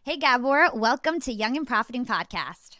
Hey, Gabor, welcome to Young and Profiting Podcast.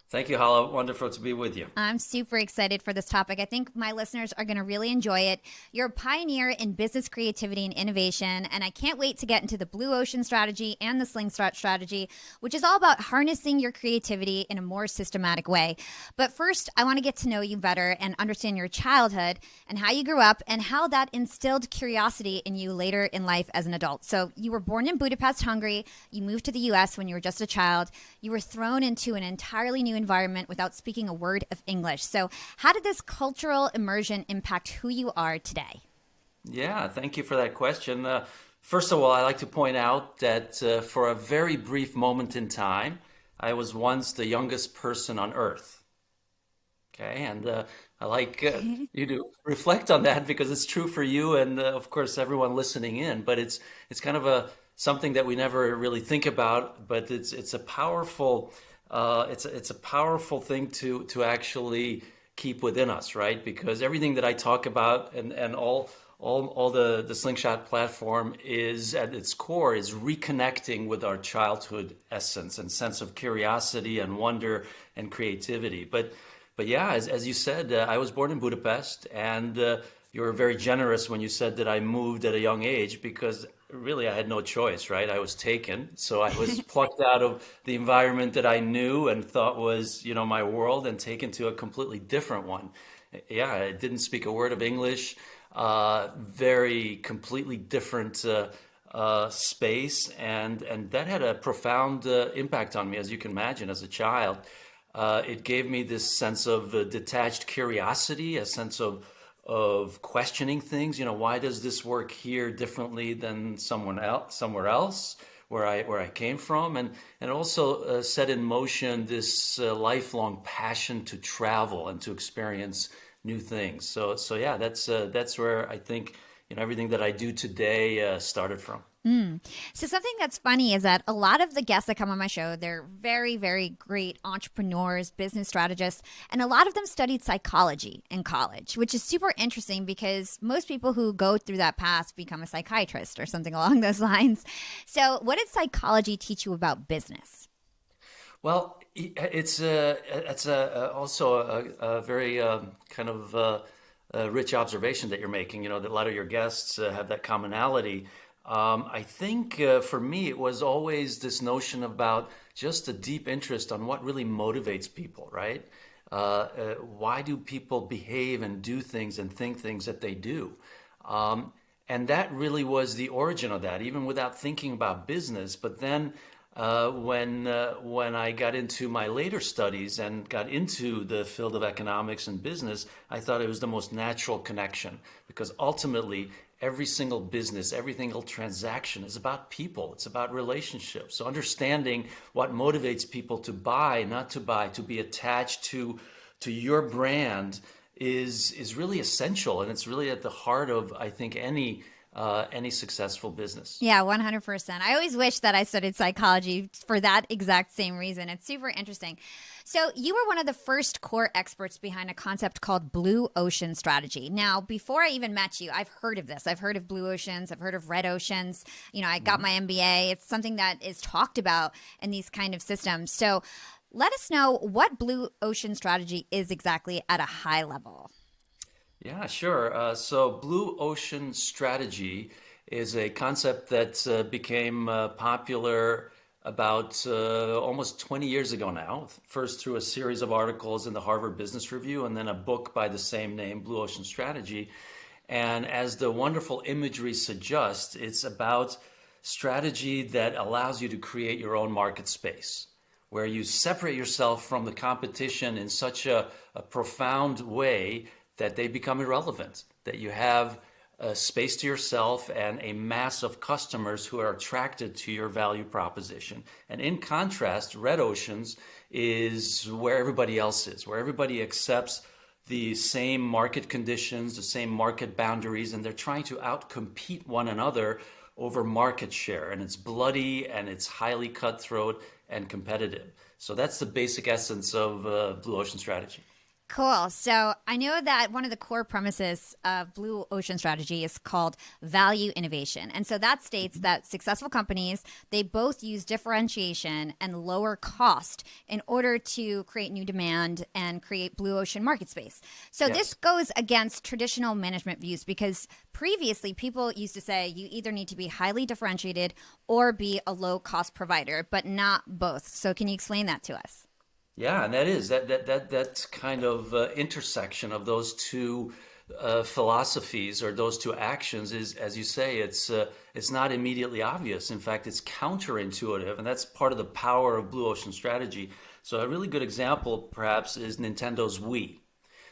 Thank you, Hala. Wonderful to be with you. I'm super excited for this topic. I think my listeners are going to really enjoy it. You're a pioneer in business creativity and innovation, and I can't wait to get into the blue ocean strategy and the slingshot strategy, which is all about harnessing your creativity in a more systematic way. But first, I want to get to know you better and understand your childhood and how you grew up and how that instilled curiosity in you later in life as an adult. So, you were born in Budapest, Hungary. You moved to the US when you were just a child. You were thrown into an entirely new environment without speaking a word of English. So, how did this cultural immersion impact who you are today? Yeah, thank you for that question. First of all, I like to point out that for a very brief moment in time, I was once the youngest person on Earth. Okay, and I like you to reflect on that because it's true for you and of course everyone listening in. But it's kind of a something that we never really think about, but it's a powerful it's a powerful thing to actually keep within us, right? Because everything that I talk about and all the Slingshot platform is at its core is reconnecting with our childhood essence and sense of curiosity and wonder and creativity. But yeah, as you said, I was born in Budapest, and you were very generous when you said that I moved at a young age because really I had no choice, right? I was taken. So I was plucked out of the environment that I knew and thought was, my world and taken to a completely different one. Yeah, I didn't speak a word of English, very completely different space, and that had a profound impact on me, as you can imagine, as a child. It gave me this sense of detached curiosity, a sense of questioning things. Why does this work here differently than somewhere else, where I came from, and also set in motion this lifelong passion to travel and to experience new things. So yeah, that's where I think everything that I do today started from. So something that's funny is that a lot of the guests that come on my show, they're very, very great entrepreneurs, business strategists, and a lot of them studied psychology in college, which is super interesting because most people who go through that path become a psychiatrist or something along those lines. So, what did psychology teach you about business? Well, it's also a very kind of rich observation that you're making. That a lot of your guests have that commonality. I think for me, it was always this notion about just a deep interest on what really motivates people, right? Why do people behave and do things and think things that they do? Um, and that really was the origin of that, even without thinking about business. But then when I got into my later studies and got into the field of economics and business, I thought it was the most natural connection because ultimately every single business, every single transaction is about people. It's about relationships. So understanding what motivates people to buy, not to buy, to be attached to your brand is really essential, and it's really at the heart of I think any successful business. Yeah, 100%. I always wish that I studied psychology for that exact same reason. It's super interesting. So, you were one of the first core experts behind a concept called blue ocean strategy. Now, before I even met you, I've heard of this. I've heard of blue oceans, I've heard of red oceans. I got my MBA. It's something that is talked about in these kind of systems. So, let us know what blue ocean strategy is exactly at a high level. Yeah, sure. So, blue ocean strategy is a concept that became popular about almost 20 years ago now. First, through a series of articles in the Harvard Business Review, and then a book by the same name, Blue Ocean Strategy. And as the wonderful imagery suggests, it's about strategy that allows you to create your own market space, where you separate yourself from the competition in such a profound way that they become irrelevant, that you have a space to yourself and a mass of customers who are attracted to your value proposition. And in contrast, red oceans is where everybody else is, where everybody accepts the same market conditions, the same market boundaries, and they're trying to outcompete one another over market share. And it's bloody and it's highly cutthroat and competitive. So that's the basic essence of blue ocean strategy. Cool. So I know that one of the core premises of Blue Ocean Strategy is called value innovation. And so that states that successful companies, they both use differentiation and lower cost in order to create new demand and create blue ocean market space. So this Yes. goes against traditional management views because previously people used to say you either need to be highly differentiated or be a low cost provider, but not both. So can you explain that to us? Yeah, and that's kind of intersection of those two philosophies or those two actions is, as you say, it's not immediately obvious. In fact, it's counterintuitive, and that's part of the power of Blue Ocean Strategy. So a really good example, perhaps, is Nintendo's Wii.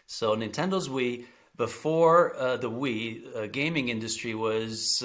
So Nintendo's Wii, before the Wii, gaming industry was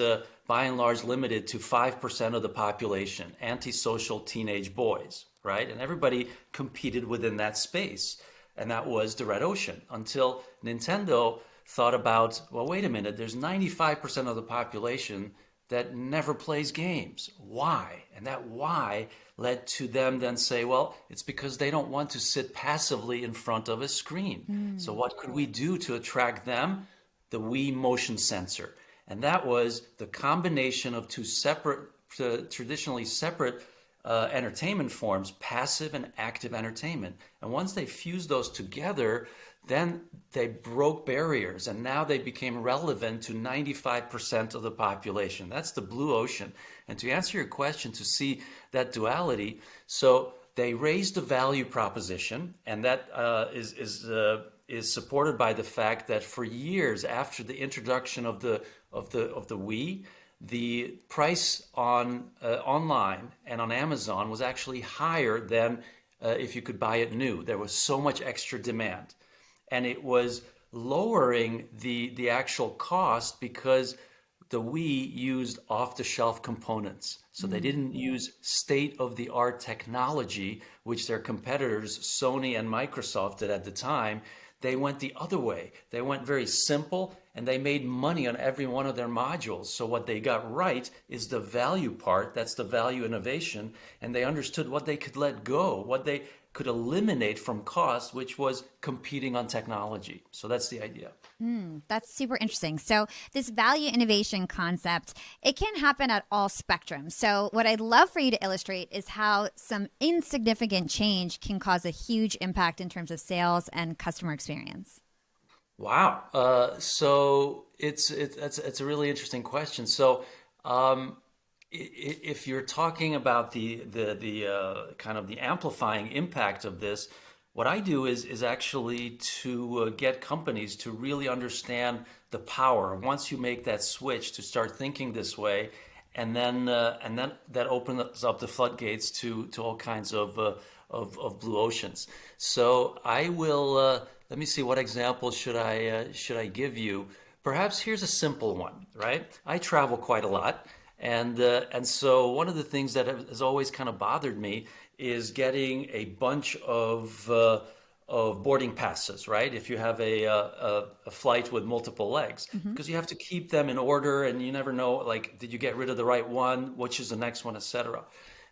by and large limited to 5% of the population, antisocial teenage boys, right? And everybody competed within that space. And that was the red ocean until Nintendo thought about, well, wait a minute, there's 95% of the population that never plays games. Why? And that why led to them then say, well, it's because they don't want to sit passively in front of a screen. So what could we do to attract them? The Wii motion sensor. And that was the combination of two separate, traditionally separate entertainment forms, passive and active entertainment. And once they fused those together, then they broke barriers and now they became relevant to 95% of the population. That's the blue ocean. And to answer your question, to see that duality, so they raised the value proposition, and that is supported by the fact that for years after the introduction of the Wii, the price on online and on Amazon was actually higher than if you could buy it new. There was so much extra demand, and it was lowering the actual cost because the Wii used off-the-shelf components. So they didn't use state-of-the-art technology, which their competitors, Sony and Microsoft, did at the time. They went the other way. They went very simple, and they made money on every one of their modules. So what they got right is the value part. That's the value innovation. And they understood what they could let go, what they could eliminate from cost, which was competing on technology. So that's the idea. That's super interesting. So this value innovation concept, it can happen at all spectrums. So what I'd love for you to illustrate is how some insignificant change can cause a huge impact in terms of sales and customer experience. Wow. So it's a really interesting question. So if you're talking about the kind of the amplifying impact of this, what I do is actually to get companies to really understand the power. Once you make that switch to start thinking this way, and then that opens up the floodgates to all kinds of blue oceans. So I will let me see, what example should I give you? Perhaps here's a simple one, right? I travel quite a lot. And so one of the things that has always kind of bothered me is getting a bunch of boarding passes, right? If you have a flight with multiple legs, because you have to keep them in order, and you never know, like, did you get rid of the right one? Which is the next one, etc.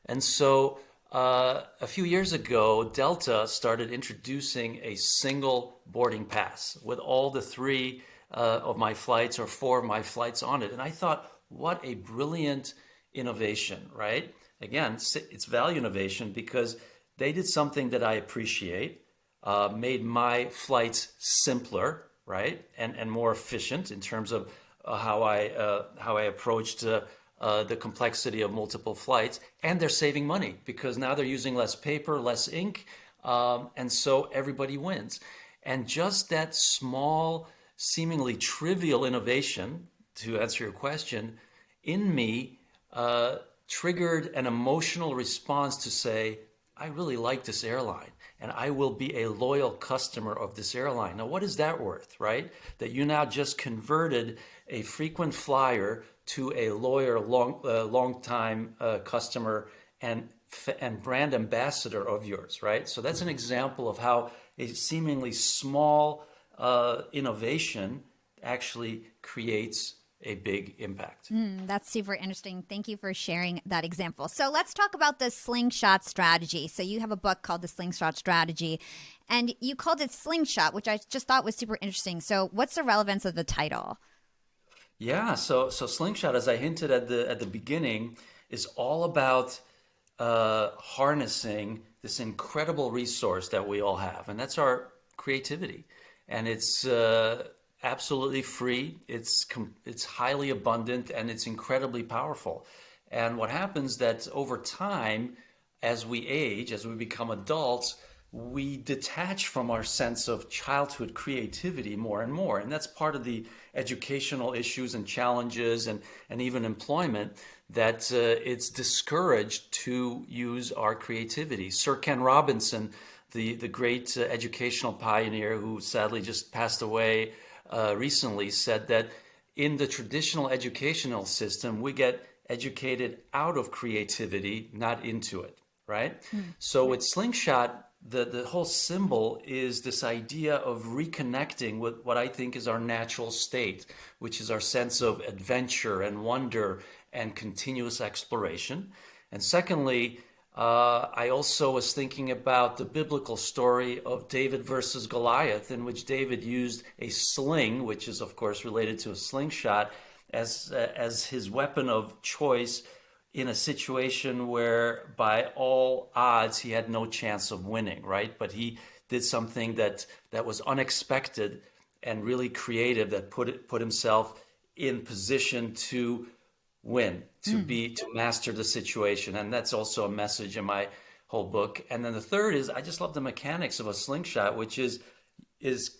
And so a few years ago, Delta started introducing a single boarding pass with all the three of my flights or four of my flights on it. And I thought, what a brilliant innovation, right? Again, it's value innovation because they did something that I appreciate, made my flights simpler, right? And more efficient in terms of how I approached the complexity of multiple flights. And they're saving money because now they're using less paper, less ink, and so everybody wins. And just that small, seemingly trivial innovation, to answer your question, in me triggered an emotional response to say, I really like this airline and I will be a loyal customer of this airline. Now, what is that worth, right? That you now just converted a frequent flyer to a loyal, long time customer and brand ambassador of yours, right? So that's an example of how a seemingly small innovation actually creates a big impact. That's super interesting. Thank you for sharing that example. So let's talk about the slingshot strategy. So you have a book called The Slingshot Strategy. And you called it Slingshot, which I just thought was super interesting. So, what's the relevance of the title? Yeah, so Slingshot, as I hinted at the beginning, is all about harnessing this incredible resource that we all have, and that's our creativity. And it's absolutely free. It's highly abundant, and it's incredibly powerful. And what happens that over time, as we age, as we become adults, we detach from our sense of childhood creativity more and more. And that's part of the educational issues and challenges and even employment that it's discouraged to use our creativity. Sir Ken Robinson, the great educational pioneer who sadly just passed away recently, said that in the traditional educational system, we get educated out of creativity, not into it, right? So with Slingshot, the whole symbol is this idea of reconnecting with what I think is our natural state, which is our sense of adventure and wonder and continuous exploration. And secondly, I also was thinking about the biblical story of David versus Goliath, in which David used a sling, which is of course related to a slingshot, as his weapon of choice in a situation where by all odds he had no chance of winning, right? But he did something that was unexpected and really creative, that put himself in position to win, to master the situation. And that's also a message in my whole book. And then the third is I just love the mechanics of a slingshot, which is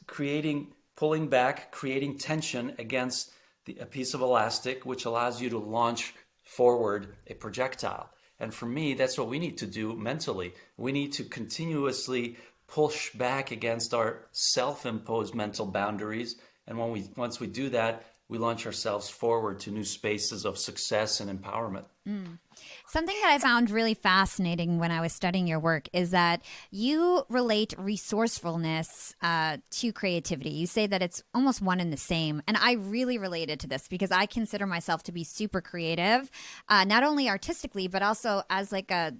creating, pulling back, creating tension against a piece of elastic, which allows you to launch forward a projectile. And for me, that's what we need to do mentally. We need to continuously push back against our self-imposed mental boundaries. And once we do that, we launch ourselves forward to new spaces of success and empowerment. Something that I found really fascinating when I was studying your work is that you relate resourcefulness to creativity. You say that it's almost one and the same. And I really related to this because I consider myself to be super creative, not only artistically, but also as like a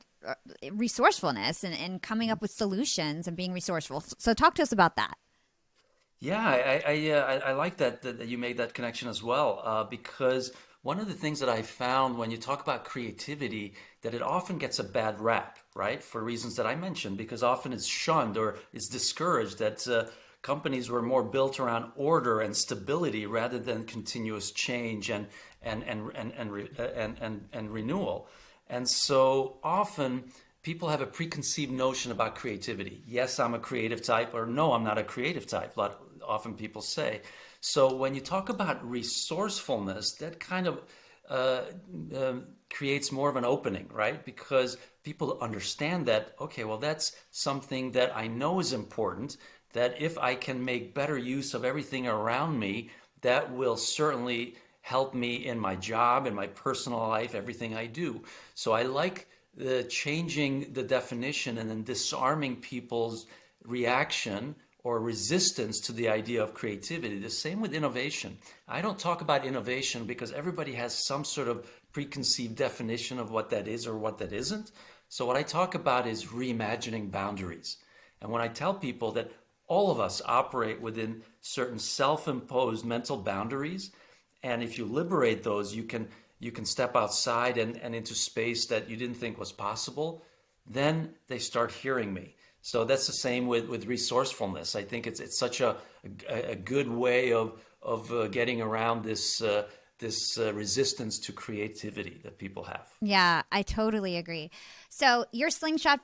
resourcefulness and coming up with solutions and being resourceful. So talk to us about that. Yeah, I like that you made that connection as well, because one of the things that I found when you talk about creativity, that it often gets a bad rap, right? For reasons that I mentioned, because often it's shunned or it's discouraged, that companies were more built around order and stability rather than continuous change and renewal. And so often people have a preconceived notion about creativity. Yes, I'm a creative type, or no, I'm not a creative type. Often people say. So when you talk about resourcefulness, that kind of creates more of an opening, right? Because people understand that, okay, well, that's something that I know is important, that if I can make better use of everything around me, that will certainly help me in my job, in my personal life, everything I do. So I like the changing the definition and then disarming people's reaction or resistance to the idea of creativity. The same with innovation. I don't talk about innovation because everybody has some sort of preconceived definition of what that is or what that isn't. So what I talk about is reimagining boundaries. And when I tell people that all of us operate within certain self-imposed mental boundaries, and if you liberate those, you can step outside and into space that you didn't think was possible, then they start hearing me. So that's the same with resourcefulness. I think it's such a good way of getting around this resistance to creativity that people have. Yeah, I totally agree. So, your slingshot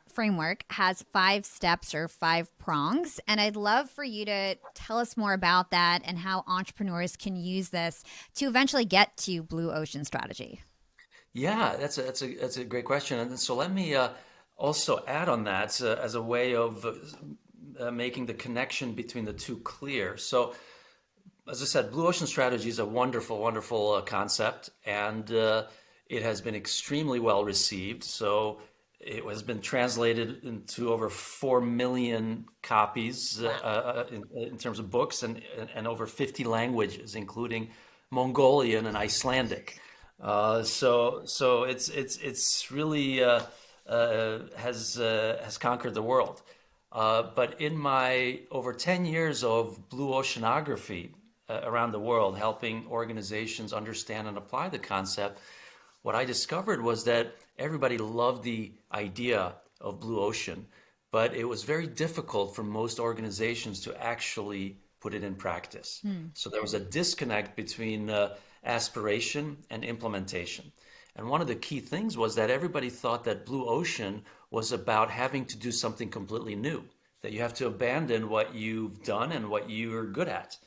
framework has 5 steps or 5 prongs. And I'd love for you to tell us more about that and how entrepreneurs can use this to eventually get to blue ocean strategy. Yeah, that's a great question. And so let me also add on that as a way of making the connection between the two clear. So as I said, Blue Ocean Strategy is a wonderful, wonderful concept, and it has been extremely well received. So it has been translated into over 4 million copies in terms of books and over 50 languages, including Mongolian and Icelandic. So it's really has conquered the world. But in my over 10 years of blue oceanography around the world, helping organizations understand and apply the concept, what I discovered was that everybody loved the idea of blue ocean, but it was very difficult for most organizations to actually put it in practice. So there was a disconnect between aspiration and implementation. And one of the key things was that everybody thought that blue ocean was about having to do something completely new, that you have to abandon what you've done and what you're good at.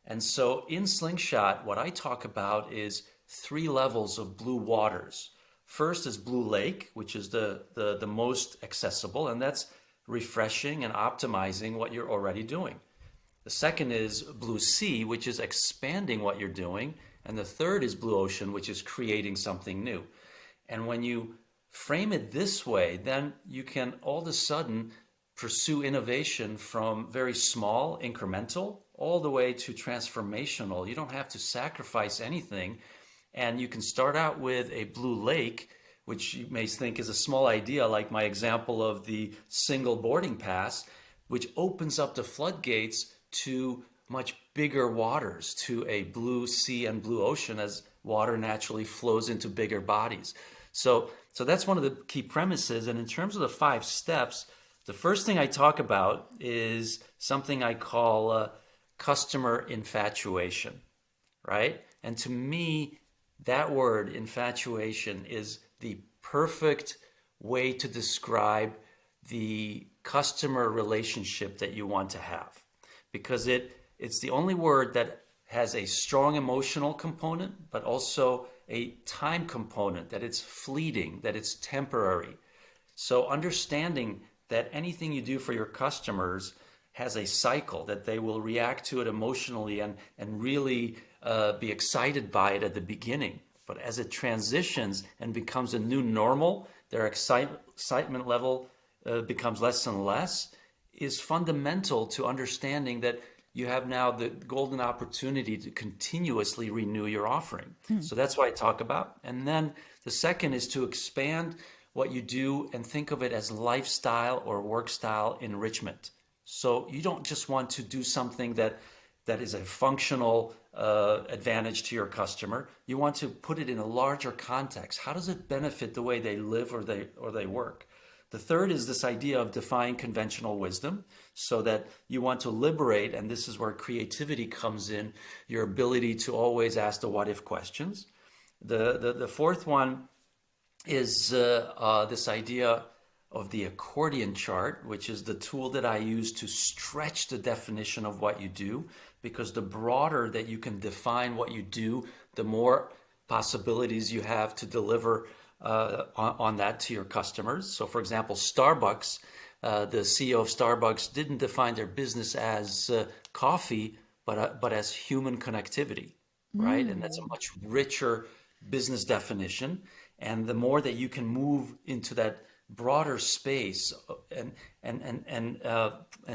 And so in Slingshot, what I talk about is three levels of blue waters. First is Blue Lake, which is the most accessible, and that's refreshing and optimizing what you're already doing. The second is Blue Sea, which is expanding what you're doing. And the third is Blue Ocean, which is creating something new. And when you frame it this way, then you can all of a sudden pursue innovation from very small, incremental, all the way to transformational. You don't have to sacrifice anything. And you can start out with a blue lake, which you may think is a small idea, like my example of the single boarding pass, which opens up the floodgates to much bigger waters, to a blue sea and blue ocean, as water naturally flows into bigger bodies. So that's one of the key premises. And in terms of the 5 steps, the first thing I talk about is something I call customer infatuation, right? And to me, that word infatuation is the perfect way to describe the customer relationship that you want to have, because it's the only word that has a strong emotional component, but also a time component, that it's fleeting, that it's temporary. So understanding that anything you do for your customers has a cycle, that they will react to it emotionally and really be excited by it at the beginning. But as it transitions and becomes a new normal, their excitement level becomes less and less, is fundamental to understanding that you have now the golden opportunity to continuously renew your offering. So that's what I talk about. And then the second is to expand what you do and think of it as lifestyle or work style enrichment. So you don't just want to do something that is a functional advantage to your customer. You want to put it in a larger context. How does it benefit the way they live or they work? The third is this idea of defying conventional wisdom, so that you want to liberate, and this is where creativity comes in, your ability to always ask the what if questions. The fourth one is this idea of the accordion chart, which is the tool that I use to stretch the definition of what you do, because the broader that you can define what you do, the more possibilities you have to deliver on that to your customers. So for example, Starbucks, the CEO of Starbucks didn't define their business as coffee, but as human connectivity, right? And that's a much richer business definition. And the more that you can move into that broader space and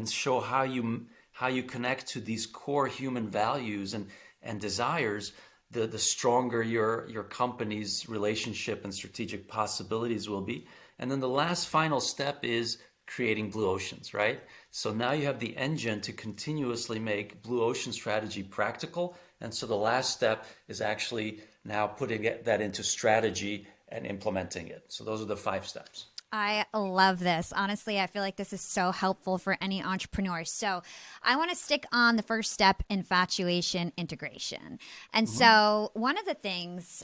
show how you connect to these core human values and desires, the stronger your company's relationship and strategic possibilities will be. And then the last final step is creating blue oceans, right? So now you have the engine to continuously make blue ocean strategy practical. And so the last step is actually now putting that into strategy and implementing it. So those are the 5 steps. I love this. Honestly, I feel like this is so helpful for any entrepreneur. So I want to stick on the first step, infatuation integration. And so one of the things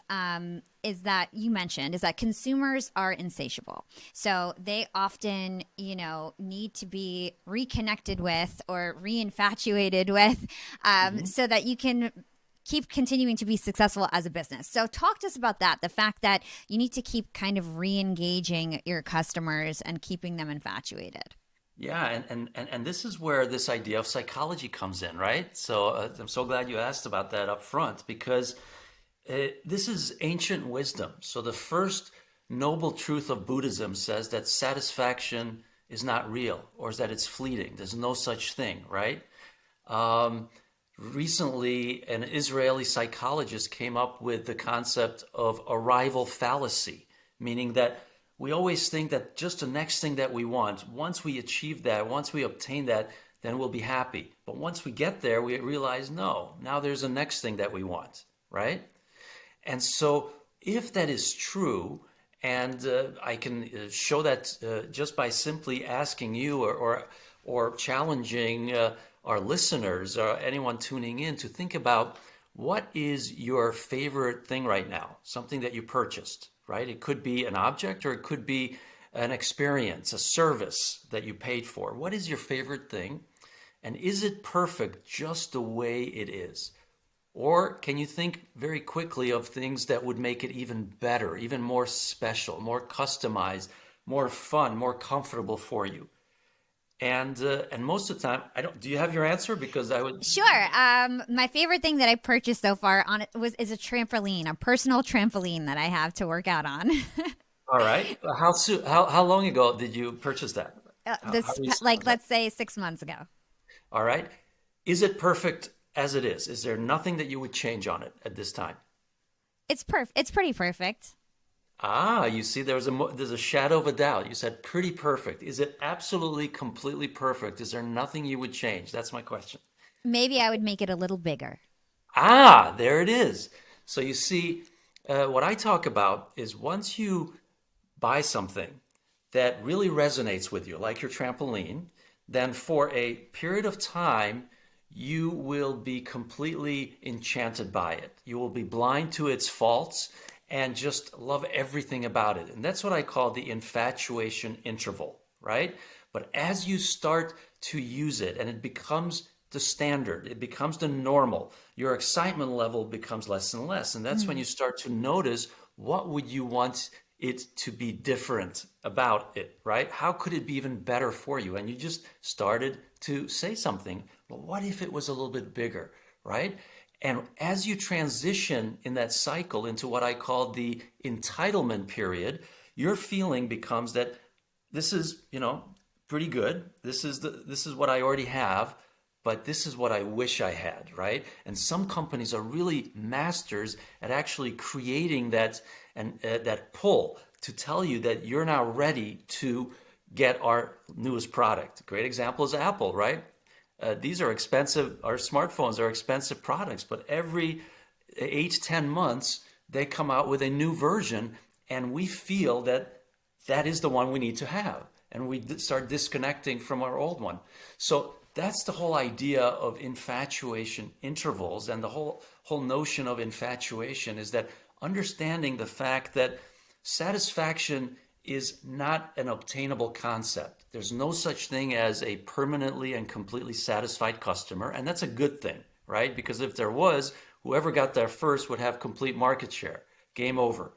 is that you mentioned is that consumers are insatiable. So they often, need to be reconnected with or reinfatuated with so that you can keep continuing to be successful as a business. So talk to us about that, the fact that you need to keep kind of re-engaging your customers and keeping them infatuated. Yeah, and this is where this idea of psychology comes in, right? So I'm so glad you asked about that up front, because this is ancient wisdom. So the first noble truth of Buddhism says that satisfaction is not real, or is that it's fleeting. There's no such thing, right? Recently, an Israeli psychologist came up with the concept of arrival fallacy, meaning that we always think that just the next thing that we want, once we achieve that, once we obtain that, then we'll be happy. But once we get there, we realize, no, now there's a next thing that we want, right? And so if that is true, and I can show that just by simply asking you or challenging our listeners or anyone tuning in to think about what is your favorite thing right now, something that you purchased, right? It could be an object or it could be an experience, a service that you paid for. What is your favorite thing? And is it perfect just the way it is? Or can you think very quickly of things that would make it even better, even more special, more customized, more fun, more comfortable for you? And most of the time, I don't. Do you have your answer? Because I would. Sure. My favorite thing that I purchased so far on it is a trampoline, a personal trampoline that I have to work out on. All right. How soon? How long ago did you purchase that? How This recent like was that? let's say 6 months ago. All right. Is it perfect as it is? Is there nothing that you would change on it at this time? It's pretty perfect. Ah, you see, there's a shadow of a doubt. You said pretty perfect. Is it absolutely, completely perfect? Is there nothing you would change? That's my question. Maybe I would make it a little bigger. Ah, there it is. So you see, what I talk about is once you buy something that really resonates with you, like your trampoline, then for a period of time, you will be completely enchanted by it. You will be blind to its faults and just love everything about it. And that's what I call the infatuation interval, right? But as you start to use it and it becomes the standard, it becomes the normal, your excitement level becomes less and less. And that's when you start to notice what would you want it to be different about it, right? How could it be even better for you? And you just started to say something. Well, what if it was a little bit bigger, right? And as you transition in that cycle into what I call the entitlement period, your feeling becomes that this is, pretty good. This is what I already have, but this is what I wish I had, right? And some companies are really masters at actually creating that pull to tell you that you're now ready to get our newest product. A great example is Apple, right? These are expensive, our smartphones are expensive products, but every 8 to 10 months, they come out with a new version, and we feel that that is the one we need to have. And we start disconnecting from our old one. So that's the whole idea of infatuation intervals, and the whole notion of infatuation is that understanding the fact that satisfaction is not an obtainable concept. There's no such thing as a permanently and completely satisfied customer, and that's a good thing, right? Because if there was, whoever got there first would have complete market share. Game over.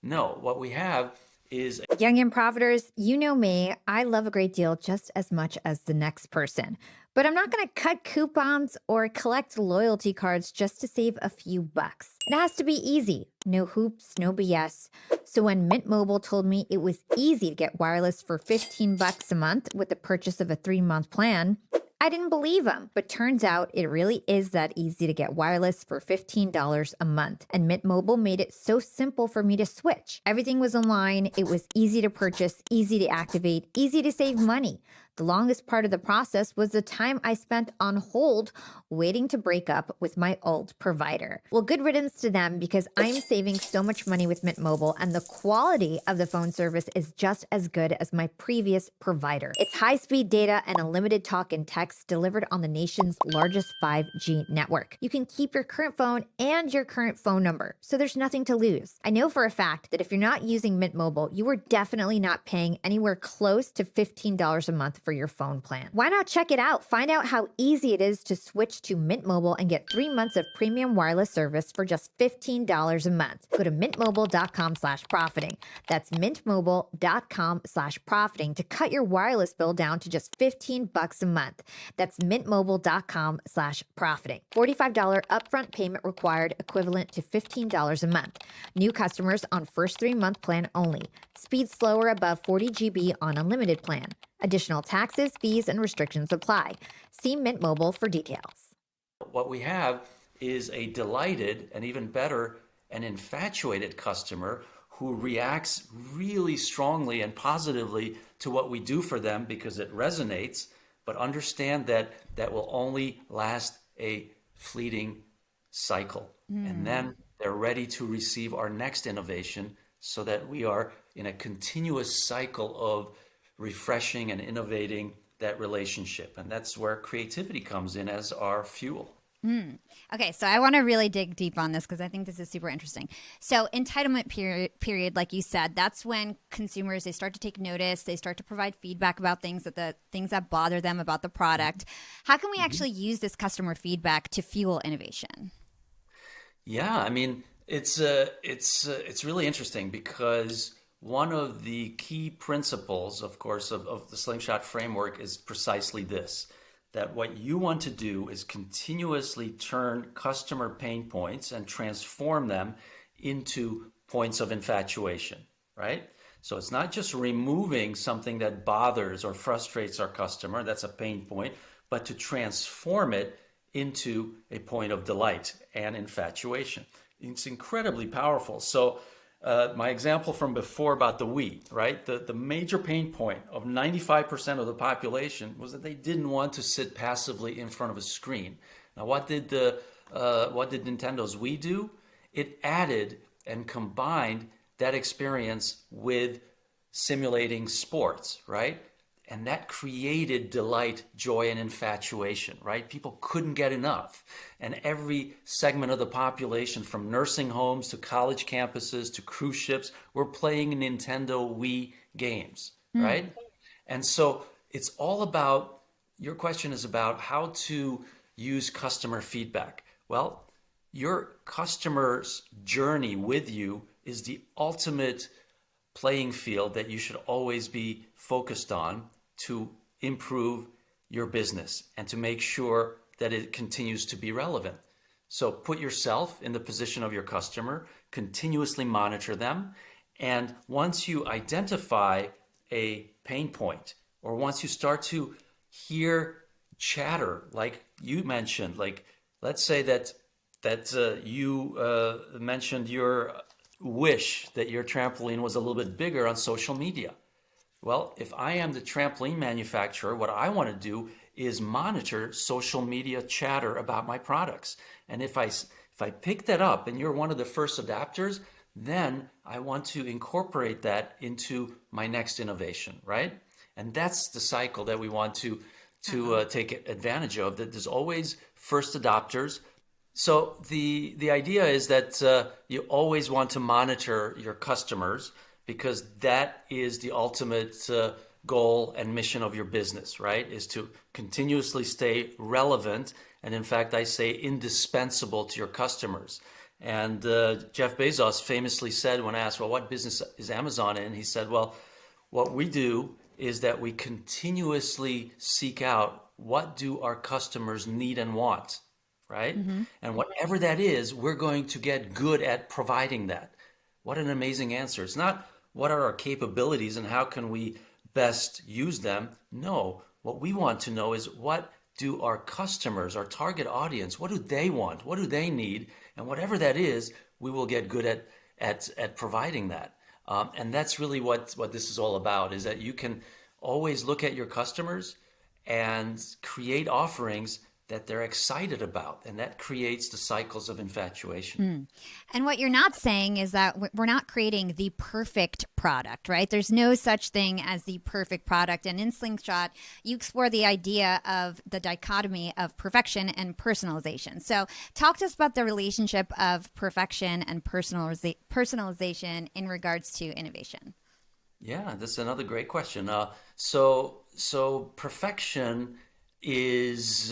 No, what we have is Young and Profiters, you know me. I love a great deal just as much as the next person. But I'm not going to cut coupons or collect loyalty cards just to save a few bucks. It has to be easy. No hoops, no BS. So when Mint Mobile told me it was easy to get wireless for 15 bucks a month with the purchase of a 3-month plan, I didn't believe them, but turns out it really is that easy to get wireless for $15 a month. And Mint Mobile made it so simple for me to switch. Everything was online. It was easy to purchase, easy to activate, easy to save money. The longest part of the process was the time I spent on hold waiting to break up with my old provider. Well, good riddance to them because I'm saving so much money with Mint Mobile, and the quality of the phone service is just as good as my previous provider. It's high-speed data and unlimited talk and text delivered on the nation's largest 5G network. You can keep your current phone and your current phone number, so there's nothing to lose. I know for a fact that if you're not using Mint Mobile, you are definitely not paying anywhere close to $15 a month for your phone plan. Why not check it out? Find out how easy it is to switch to Mint Mobile and get 3 months of premium wireless service for just $15 a month. Go to mintmobile.com/profiting. That's mintmobile.com/profiting to cut your wireless bill down to just 15 bucks a month. That's mintmobile.com/profiting. $45 upfront payment required, equivalent to $15 a month. New customers on first 3-month plan only. Speed slower above 40 GB on unlimited plan. Additional taxes, fees, and restrictions apply. See Mint Mobile for details. what we have is a delighted and even better, an infatuated customer who reacts really strongly and positively to what we do for them because it resonates, but understand that that will only last a fleeting cycle. And then they're ready to receive our next innovation so that we are in a continuous cycle of refreshing and innovating that relationship. And that's where creativity comes in as our fuel. Okay, so I want to really dig deep on this because I think this is super interesting. So entitlement period, like you said, that's when consumers, they start to take notice, they start to provide feedback about the things that bother them about the product. How can we actually use this customer feedback to fuel innovation? Yeah, I mean, it's really interesting because one of the key principles, of course, of the Slingshot framework is precisely this, that what you want to do is continuously turn customer pain points and transform them into points of infatuation, right? So it's not just removing something that bothers or frustrates our customer, that's a pain point, but to transform it into a point of delight and infatuation. It's incredibly powerful. So my example from before about the Wii, right? The major pain point of 95% of the population was that they didn't want to sit passively in front of a screen. Now, what did Nintendo's Wii do? It added and combined that experience with simulating sports, right? And that created delight, joy, and infatuation, right? People couldn't get enough. And every segment of the population, from nursing homes to college campuses to cruise ships, were playing Nintendo Wii games, right? And so it's all about, your question is about how to use customer feedback. Well, your customer's journey with you is the ultimate playing field that you should always be focused on to improve your business and to make sure that it continues to be relevant. So put yourself in the position of your customer, continuously monitor them, and once you identify a pain point, or once you start to hear chatter, like you mentioned, like let's say that you mentioned your wish that your trampoline was a little bit bigger on social media. Well, if I am the trampoline manufacturer, what I want to do is monitor social media chatter about my products. And if I pick that up and you're one of the first adapters, then I want to incorporate that into my next innovation, right? And that's the cycle that we want to take advantage of, that there's always first adopters. So the idea is that you always want to monitor your customers, because that is the ultimate goal and mission of your business, right? Is to continuously stay relevant, and in fact, I say indispensable to your customers. And Jeff Bezos famously said, when asked, well, what business is Amazon in? He said, well, what we do is that we continuously seek out what do our customers need and want, right? And whatever that is, we're going to get good at providing that. What an amazing answer. It's not what are our capabilities and how can we best use them. No, what we want to know is what do our customers, our target audience, what do they want? What do they need? And whatever that is, we will get good at providing that. And that's really what this is all about, is that you can always look at your customers and create offerings that they're excited about, and that creates the cycles of infatuation. And what you're not saying is that we're not creating the perfect product, right? There's no such thing as the perfect product. And in Slingshot, you explore the idea of the dichotomy of perfection and personalization. So talk to us about the relationship of perfection and personalization in regards to innovation. Yeah, that's another great question. So perfection is,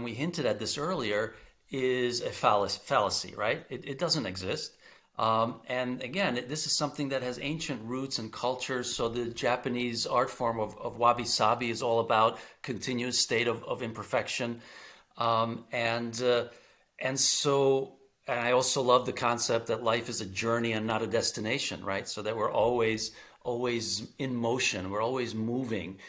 we hinted at this earlier, is a fallacy, right? It doesn't exist. And again, this is something that has ancient roots and cultures. So the Japanese art form of wabi-sabi is all about continuous state of imperfection. And I also love the concept that life is a journey and not a destination, right? So that we're always in motion, we're always moving.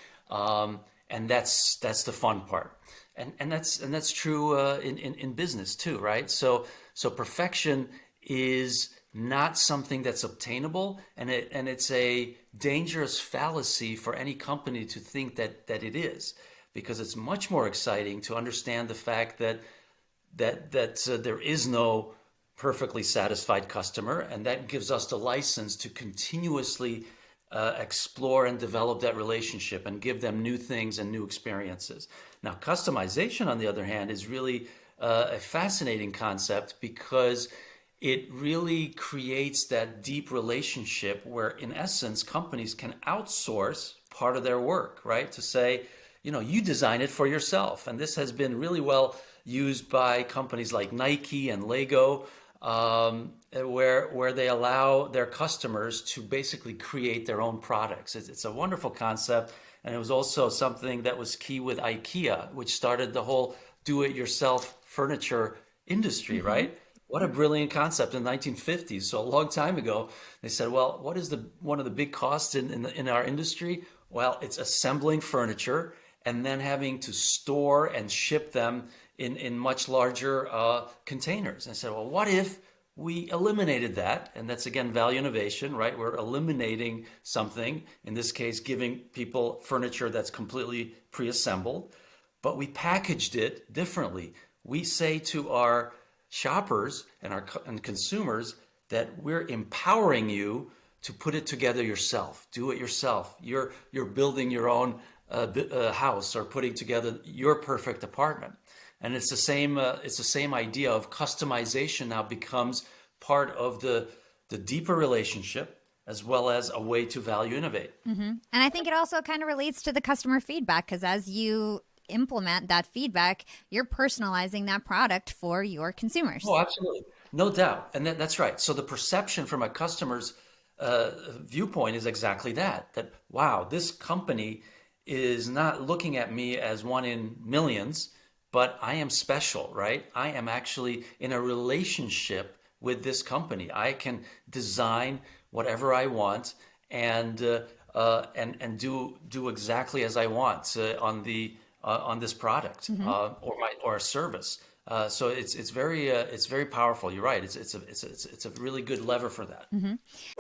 And that's the fun part, and that's true in business too, right? So perfection is not something that's obtainable, and it's a dangerous fallacy for any company to think that it is, because it's much more exciting to understand the fact that there is no perfectly satisfied customer, and that gives us the license to continuously explore and develop that relationship and give them new things and new experiences. Now, customization, on the other hand, is really a fascinating concept because it really creates that deep relationship where, in essence, companies can outsource part of their work, right? To say, you design it for yourself. And this has been really well used by companies like Nike and Lego, where they allow their customers to basically create their own products. It's a wonderful concept. And it was also something that was key with IKEA, which started the whole do-it-yourself furniture industry, right? What a brilliant concept in the 1950s. So a long time ago, they said, well, what is one of the big costs in our industry? Well, it's assembling furniture and then having to store and ship them in much larger containers. And I said, well, what if we eliminated that? And that's, again, value innovation, right? We're eliminating something, in this case, giving people furniture that's completely pre-assembled, but we packaged it differently. We say to our shoppers and consumers that we're empowering you to put it together yourself. Do it yourself. You're building your own house or putting together your perfect apartment. And it's the same idea of customization now becomes part of the deeper relationship, as well as a way to value innovate. And I think it also kind of relates to the customer feedback, because as you implement that feedback, you're personalizing that product for your consumers. Oh, absolutely. No doubt. And that's right. So the perception from a customer's viewpoint is exactly that, wow, this company is not looking at me as one in millions, but I am special, right? I am actually in a relationship with this company. I can design whatever I want and do exactly as I want on this product or a service. So it's very powerful. You're right. It's a really good lever for that.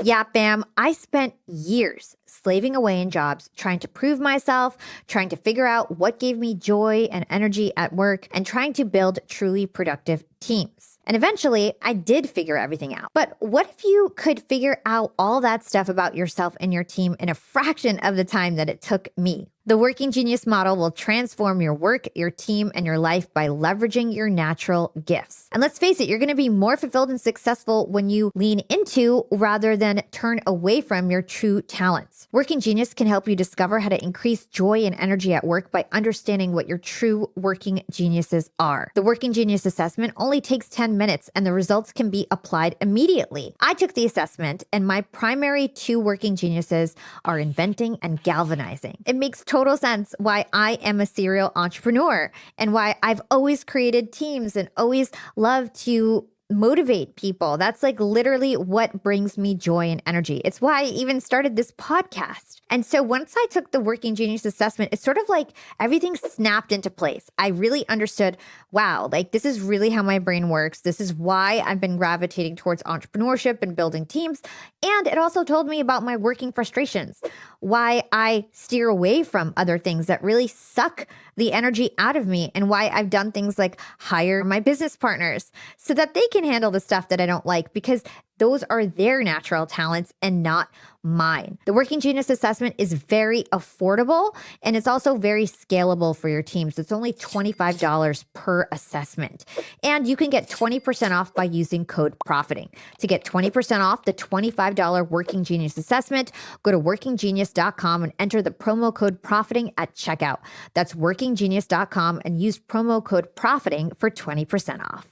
Yeah, Bam, I spent years slaving away in jobs, trying to prove myself, trying to figure out what gave me joy and energy at work, and trying to build truly productive teams. And eventually, I did figure everything out. But what if you could figure out all that stuff about yourself and your team in a fraction of the time that it took me? The Working Genius model will transform your work, your team, and your life by leveraging your natural gifts. And let's face it, you're going to be more fulfilled and successful when you lean into rather than turn away from your true talents. Working Genius can help you discover how to increase joy and energy at work by understanding what your true working geniuses are. The Working Genius assessment only takes 10 minutes and the results can be applied immediately. I took the assessment and my primary two working geniuses are inventing and galvanizing. It makes total sense why I am a serial entrepreneur and why I've always created teams and always loved to motivate people. That's like literally what brings me joy and energy. It's why I even started this podcast. And so once I took the Working Genius assessment, it's sort of like everything snapped into place. I really understood, wow, like this is really how my brain works. This is why I've been gravitating towards entrepreneurship and building teams. And it also told me about my working frustrations, why I steer away from other things that really suck the energy out of me, and why I've done things like hire my business partners so that they can handle the stuff that I don't like, because those are their natural talents and not mine. The Working Genius assessment is very affordable and it's also very scalable for your teams. It's only $25 per assessment. And you can get 20% off by using code profiting. To get 20% off the $25 Working Genius assessment, go to workinggenius.com and enter the promo code profiting at checkout. That's workinggenius.com and use promo code profiting for 20% off.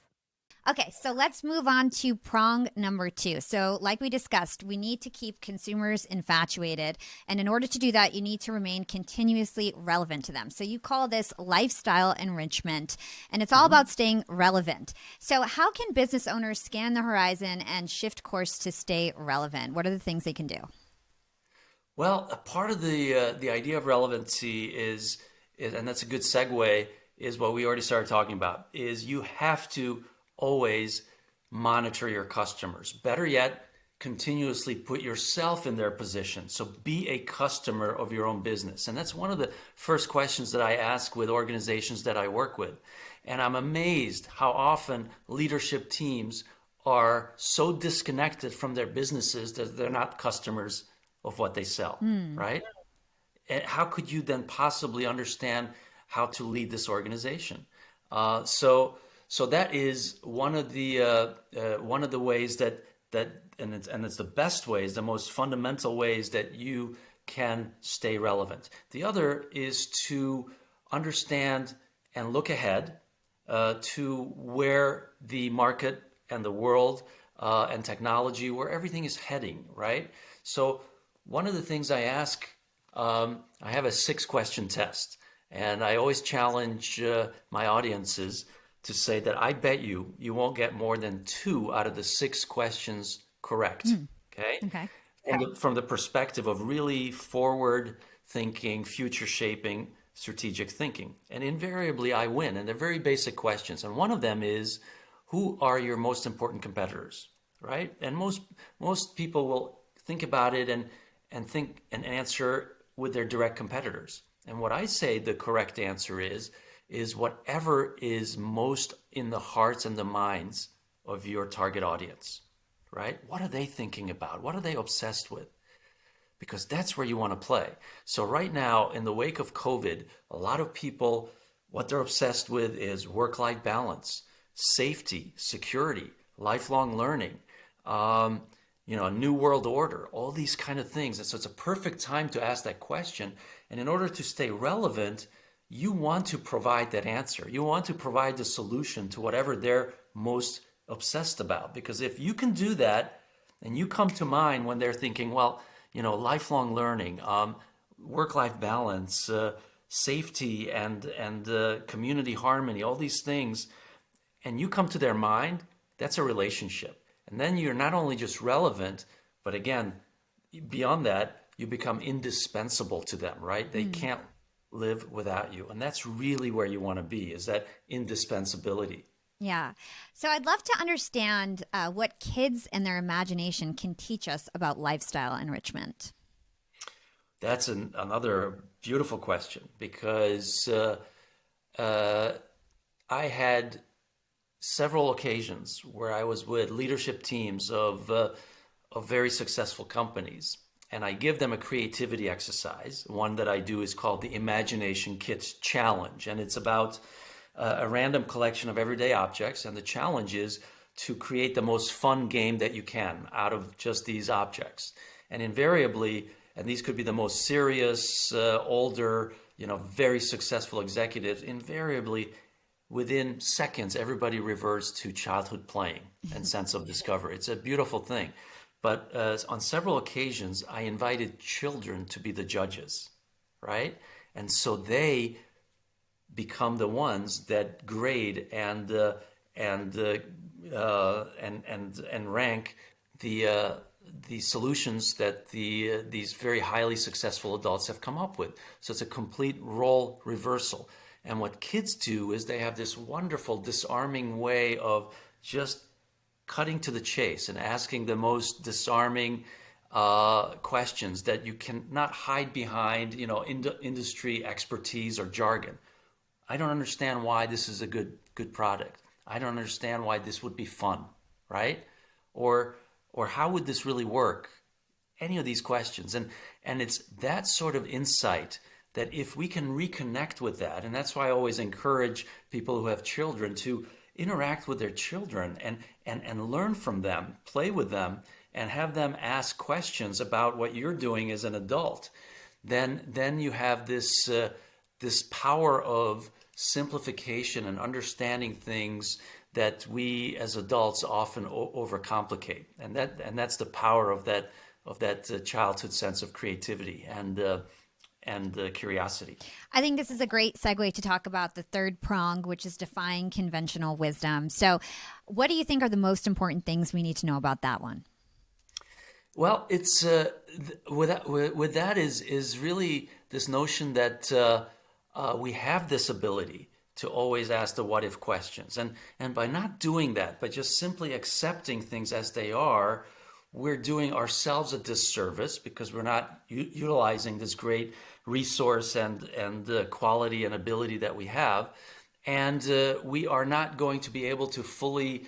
Okay, so let's move on to prong number 2. So like we discussed, we need to keep consumers infatuated. And in order to do that, you need to remain continuously relevant to them. So you call this lifestyle enrichment, and it's all about staying relevant. So how can business owners scan the horizon and shift course to stay relevant? What are the things they can do? Well, a part of the idea of relevancy is, and that's a good segue, is what we already started talking about, is you have to always monitor your customers. Better yet, continuously put yourself in their position. So be a customer of your own business. And that's one of the first questions that I ask with organizations that I work with. And I'm amazed how often leadership teams are so disconnected from their businesses that they're not customers of what they sell, right? And how could you then possibly understand how to lead this organization? So that is one of the ways that and it's the best ways, the most fundamental ways that you can stay relevant. The other is to understand and look ahead to where the market and the world and technology, where everything is heading, right? So one of the things I ask, I have a 6-question test, and I always challenge my audiences to say that I bet you won't get more than 2 out of the 6 questions correct. Okay. Okay. From the perspective of really forward thinking, future shaping, strategic thinking. And invariably I win. And they're very basic questions. And one of them is, who are your most important competitors? Right? And most people will think about it and think and answer with their direct competitors. And what I say the correct answer is whatever is most in the hearts and the minds of your target audience, right? What are they thinking about? What are they obsessed with? Because that's where you want to play. So right now, in the wake of COVID, a lot of people, what they're obsessed with is work-life balance, safety, security, lifelong learning, a new world order, all these kind of things. And so it's a perfect time to ask that question. And in order to stay relevant, you want to provide that answer. You want to provide the solution to whatever they're most obsessed about. Because if you can do that, and you come to mind when they're thinking, well, lifelong learning, work-life balance, safety, and community harmony, all these things, and you come to their mind, that's a relationship. And then you're not only just relevant, but again, beyond that, you become indispensable to them, right? They can't live without you. And that's really where you want to be, is that indispensability. Yeah. So I'd love to understand what kids and their imagination can teach us about lifestyle enrichment. That's another beautiful question, because I had several occasions where I was with leadership teams of very successful companies, and I give them a creativity exercise. One that I do is called the Imagination Kit Challenge, and it's about a random collection of everyday objects, and the challenge is to create the most fun game that you can out of just these objects. And invariably, and these could be the most serious, older, very successful executives, invariably within seconds, everybody reverts to childhood playing and sense of discovery. It's a beautiful thing. But on several occasions, I invited children to be the judges, right? And so they become the ones that grade and rank the solutions that these very highly successful adults have come up with. So it's a complete role reversal. And what kids do is they have this wonderful disarming way of just cutting to the chase and asking the most disarming questions that you cannot hide behind, industry expertise or jargon. I don't understand why this is a good product. I don't understand why this would be fun, right? Or how would this really work? Any of these questions. And it's that sort of insight that if we can reconnect with that, and that's why I always encourage people who have children to interact with their children and learn from them, play with them, and have them ask questions about what you're doing as an adult, then you have this power of simplification and understanding things that we as adults often overcomplicate, and that's the power of that childhood sense of creativity and curiosity. I think this is a great segue to talk about the third prong, which is defying conventional wisdom. So what do you think are the most important things we need to know about that one? Well, it's with that is really this notion that we have this ability to always ask the what if questions. And by not doing that, by just simply accepting things as they are, we're doing ourselves a disservice because we're not utilizing this great resource and the quality and ability that we have. And we are not going to be able to fully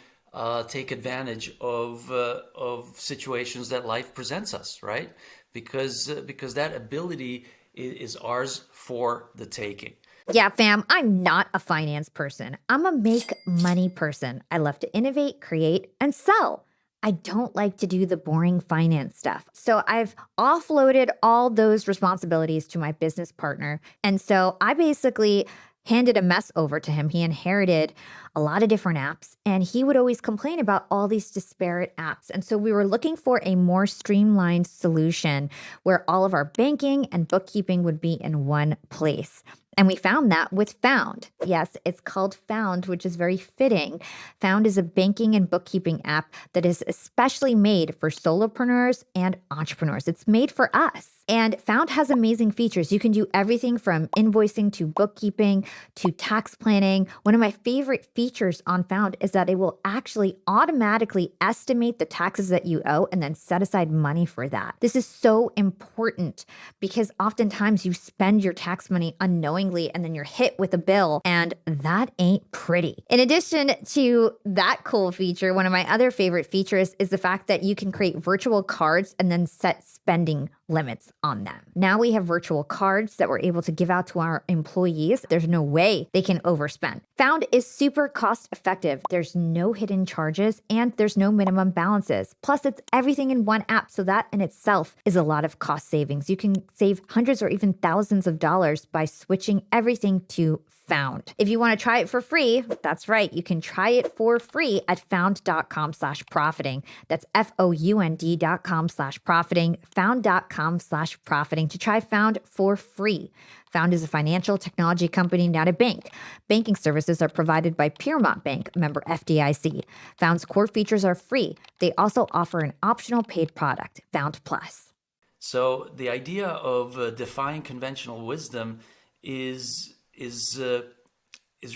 take advantage of situations that life presents us, right? Because that ability is ours for the taking. Yeah, fam, I'm not a finance person. I'm a make money person. I love to innovate, create, and sell. I don't like to do the boring finance stuff. So I've offloaded all those responsibilities to my business partner. And so I basically handed a mess over to him. He inherited a lot of different apps, and he would always complain about all these disparate apps. And so we were looking for a more streamlined solution where all of our banking and bookkeeping would be in one place. And we found that with Found. Yes, it's called Found, which is very fitting. Found is a banking and bookkeeping app that is especially made for solopreneurs and entrepreneurs. It's made for us. And Found has amazing features. You can do everything from invoicing to bookkeeping to tax planning. One of my favorite features on Found is that it will actually automatically estimate the taxes that you owe and then set aside money for that. This is so important because oftentimes you spend your tax money unknowingly and then you're hit with a bill, and that ain't pretty. In addition to that cool feature, one of my other favorite features is the fact that you can create virtual cards and then set spending limits on them. Now we have virtual cards that we're able to give out to our employees. There's no way they can overspend. Found is super cost effective. There's no hidden charges and there's no minimum balances. Plus, it's everything in one app. So that in itself is a lot of cost savings. You can save hundreds or even thousands of dollars by switching everything to Found. If you want to try it for free, that's right. You can try it for free at found.com/profiting. That's FOUND.com/profiting, found.com/profiting to try Found for free. Found is a financial technology company, not a bank. Banking services are provided by Piermont Bank, member FDIC. Found's core features are free. They also offer an optional paid product, Found Plus. So the idea of defying conventional wisdom is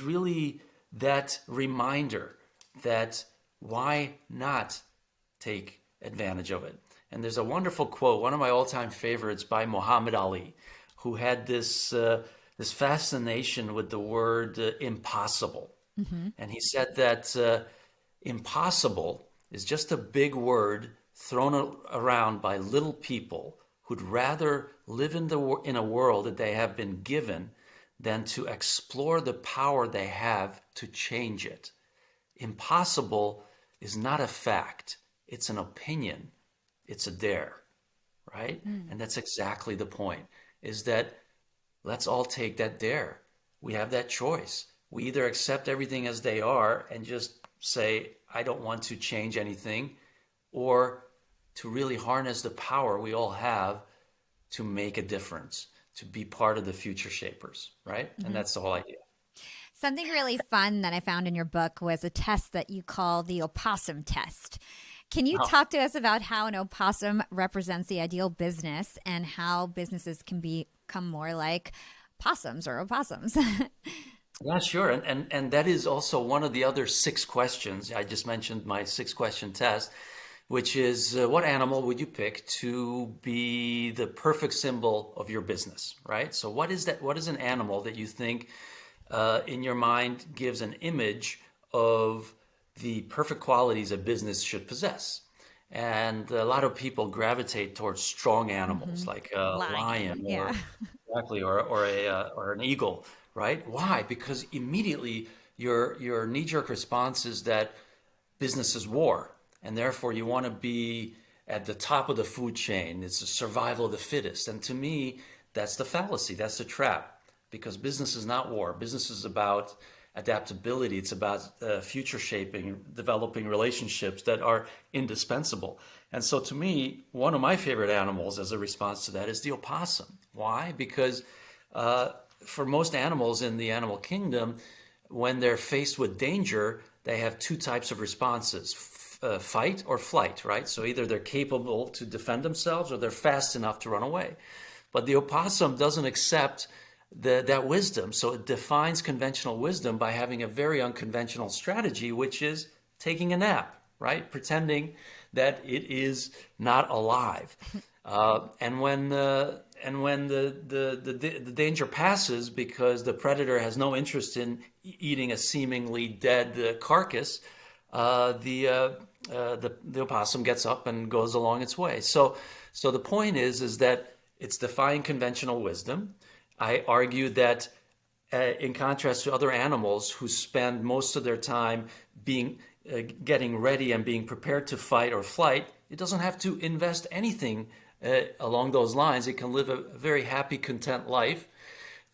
really that reminder that why not take advantage of it? And there's a wonderful quote, one of my all-time favorites by Muhammad Ali, who had this fascination with the word impossible. Mm-hmm. And he said that impossible is just a big word thrown around by little people who'd rather live in a world that they have been given than to explore the power they have to change it. Impossible is not a fact. It's an opinion. It's a dare, right? And that's exactly the point, is that let's all take that dare. We have that choice. We either accept everything as they are and just say, I don't want to change anything, or to really harness the power we all have to make a difference, to be part of the future shapers, right? Mm-hmm. And that's the whole idea. Something really fun that I found in your book was a test that you call the opossum test. Can you talk to us about how an opossum represents the ideal business and how businesses can become more like possums or opossums? Yeah, sure. And that is also one of the other 6 questions. I just mentioned my 6-question test, which is what animal would you pick to be the perfect symbol of your business, right? So what is that? What is an animal that you think in your mind gives an image of the perfect qualities a business should possess? And a lot of people gravitate towards strong animals, like a lion or exactly, or an eagle, right? Why? Because immediately your knee-jerk response is that business is war, and therefore you want to be at the top of the food chain. It's the survival of the fittest. And to me, that's the fallacy. That's the trap, because business is not war. Business is about adaptability. It's about future shaping, developing relationships that are indispensable. And so to me, one of my favorite animals as a response to that is the opossum. Why? Because for most animals in the animal kingdom, when they're faced with danger, they have 2 types of responses, fight or flight, right? So either they're capable to defend themselves or they're fast enough to run away. But the opossum doesn't accept that wisdom. So it defines conventional wisdom by having a very unconventional strategy, which is taking a nap, right? Pretending that it is not alive. And when the danger passes because the predator has no interest in eating a seemingly dead carcass, the opossum gets up and goes along its way. So the point is that it's defying conventional wisdom. I argue that in contrast to other animals who spend most of their time getting ready and being prepared to fight or flight, it doesn't have to invest anything along those lines. It can live a very happy, content life.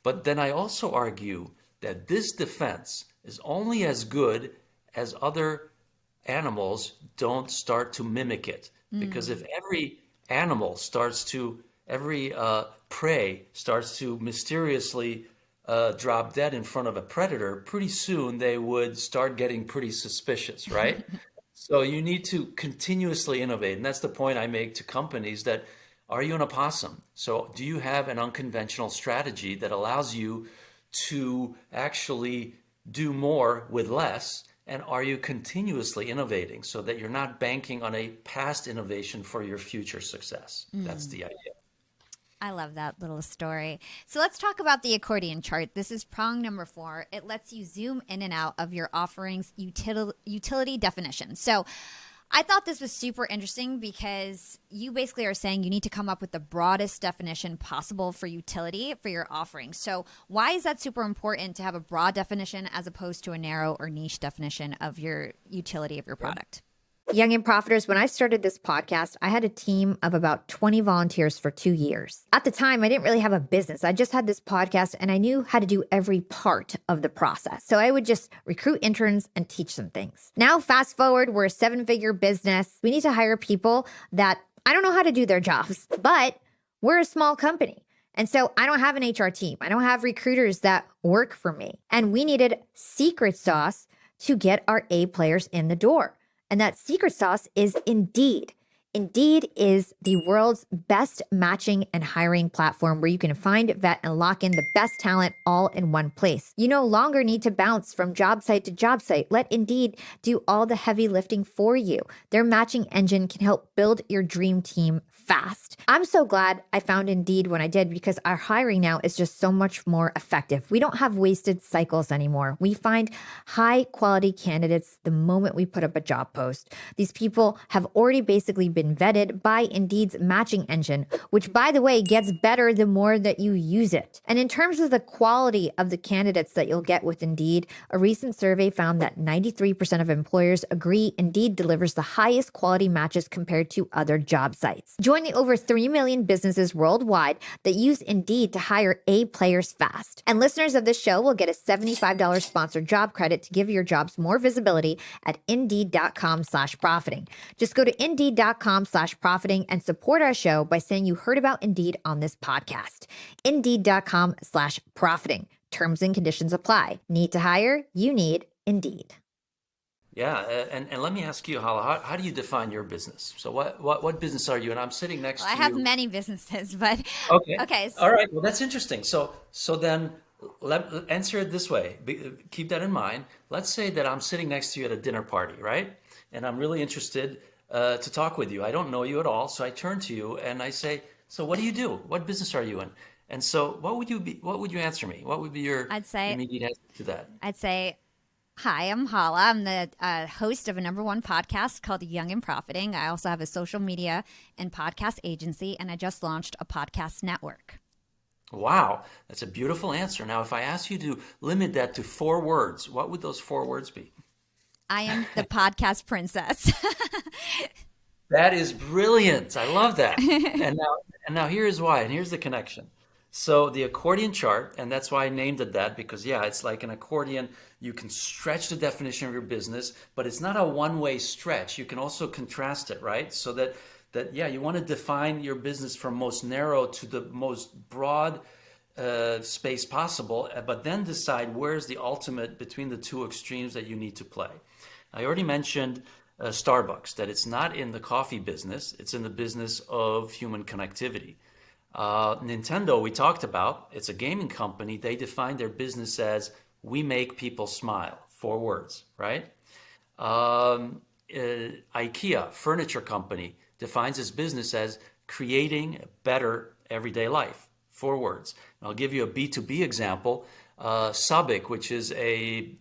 But then I also argue that this defense is only as good as other animals don't start to mimic it. Because if every prey starts to mysteriously drop dead in front of a predator, pretty soon they would start getting pretty suspicious, right? So you need to continuously innovate. And that's the point I make to companies that, are you an opossum? So do you have an unconventional strategy that allows you to actually do more with less? And are you continuously innovating so that you're not banking on a past innovation for your future success? That's the idea. I love that little story. So let's talk about the accordion chart. This is prong number 4. It lets you zoom in and out of your offering's utility definition. So I thought this was super interesting because you basically are saying you need to come up with the broadest definition possible for utility for your offering. So why is that super important to have a broad definition as opposed to a narrow or niche definition of your utility of your product? Young and Profiters, when I started this podcast, I had a team of about 20 volunteers for 2 years. At the time, I didn't really have a business. I just had this podcast and I knew how to do every part of the process. So I would just recruit interns and teach them things. Now, fast forward, we're a 7-figure business. We need to hire people that I don't know how to do their jobs, but we're a small company. And so I don't have an HR team. I don't have recruiters that work for me. And we needed secret sauce to get our A players in the door. And that secret sauce is Indeed. Indeed is the world's best matching and hiring platform where you can find, vet, and lock in the best talent all in one place. You no longer need to bounce from job site to job site. Let Indeed do all the heavy lifting for you. Their matching engine can help build your dream team fast. I'm so glad I found Indeed when I did because our hiring now is just so much more effective. We don't have wasted cycles anymore. We find high quality candidates the moment we put up a job post. These people have already basically been vetted by Indeed's matching engine, which, by the way, gets better the more that you use it. And in terms of the quality of the candidates that you'll get with Indeed, a recent survey found that 93% of employers agree Indeed delivers the highest quality matches compared to other job sites. Join the over 3 million businesses worldwide that use Indeed to hire A players fast. And listeners of this show will get a $75 sponsored job credit to give your jobs more visibility at Indeed.com/profiting. Just go to Indeed.com/profiting and support our show by saying you heard about Indeed on this podcast. Indeed.com/profiting. Terms and conditions apply. Need to hire? You need Indeed. Yeah, and let me ask you, Hala, how do you define your business? So what business are you? And I'm sitting next to I you. have many businesses, but Okay. okay. All right. Well, that's interesting. So then answer it this way. Keep that in mind. Let's say that I'm sitting next to you at a dinner party, right? And I'm really interested to talk with you. I don't know you at all, so I turn to you and I say, "So what do you do? What business are you in?" And so what would you answer me? What would be your immediate answer to that? I'd say, hi, I'm Hala. I'm the host of a #1 podcast called Young and Profiting. I also have a social media and podcast agency, and I just launched a podcast network. Wow, that's a beautiful answer. Now, if I ask you to limit that to 4 words, what would those 4 words be? I am the podcast princess. That is brilliant. I love that. And now here's why, and here's the connection. So the accordion chart, and that's why I named it that, because yeah, it's like an accordion. You can stretch the definition of your business, but it's not a one-way stretch. You can also contrast it, right? So that yeah, you want to define your business from most narrow to the most broad space possible, but then decide where's the ultimate between the 2 extremes that you need to play. I already mentioned Starbucks, that it's not in the coffee business, it's in the business of human connectivity. Nintendo, we talked about, it's a gaming company. They define their business as we make people smile. 4 words, right? IKEA, furniture company, defines its business as creating a better everyday life. 4 words. And I'll give you a B2B example. Sabic, which is a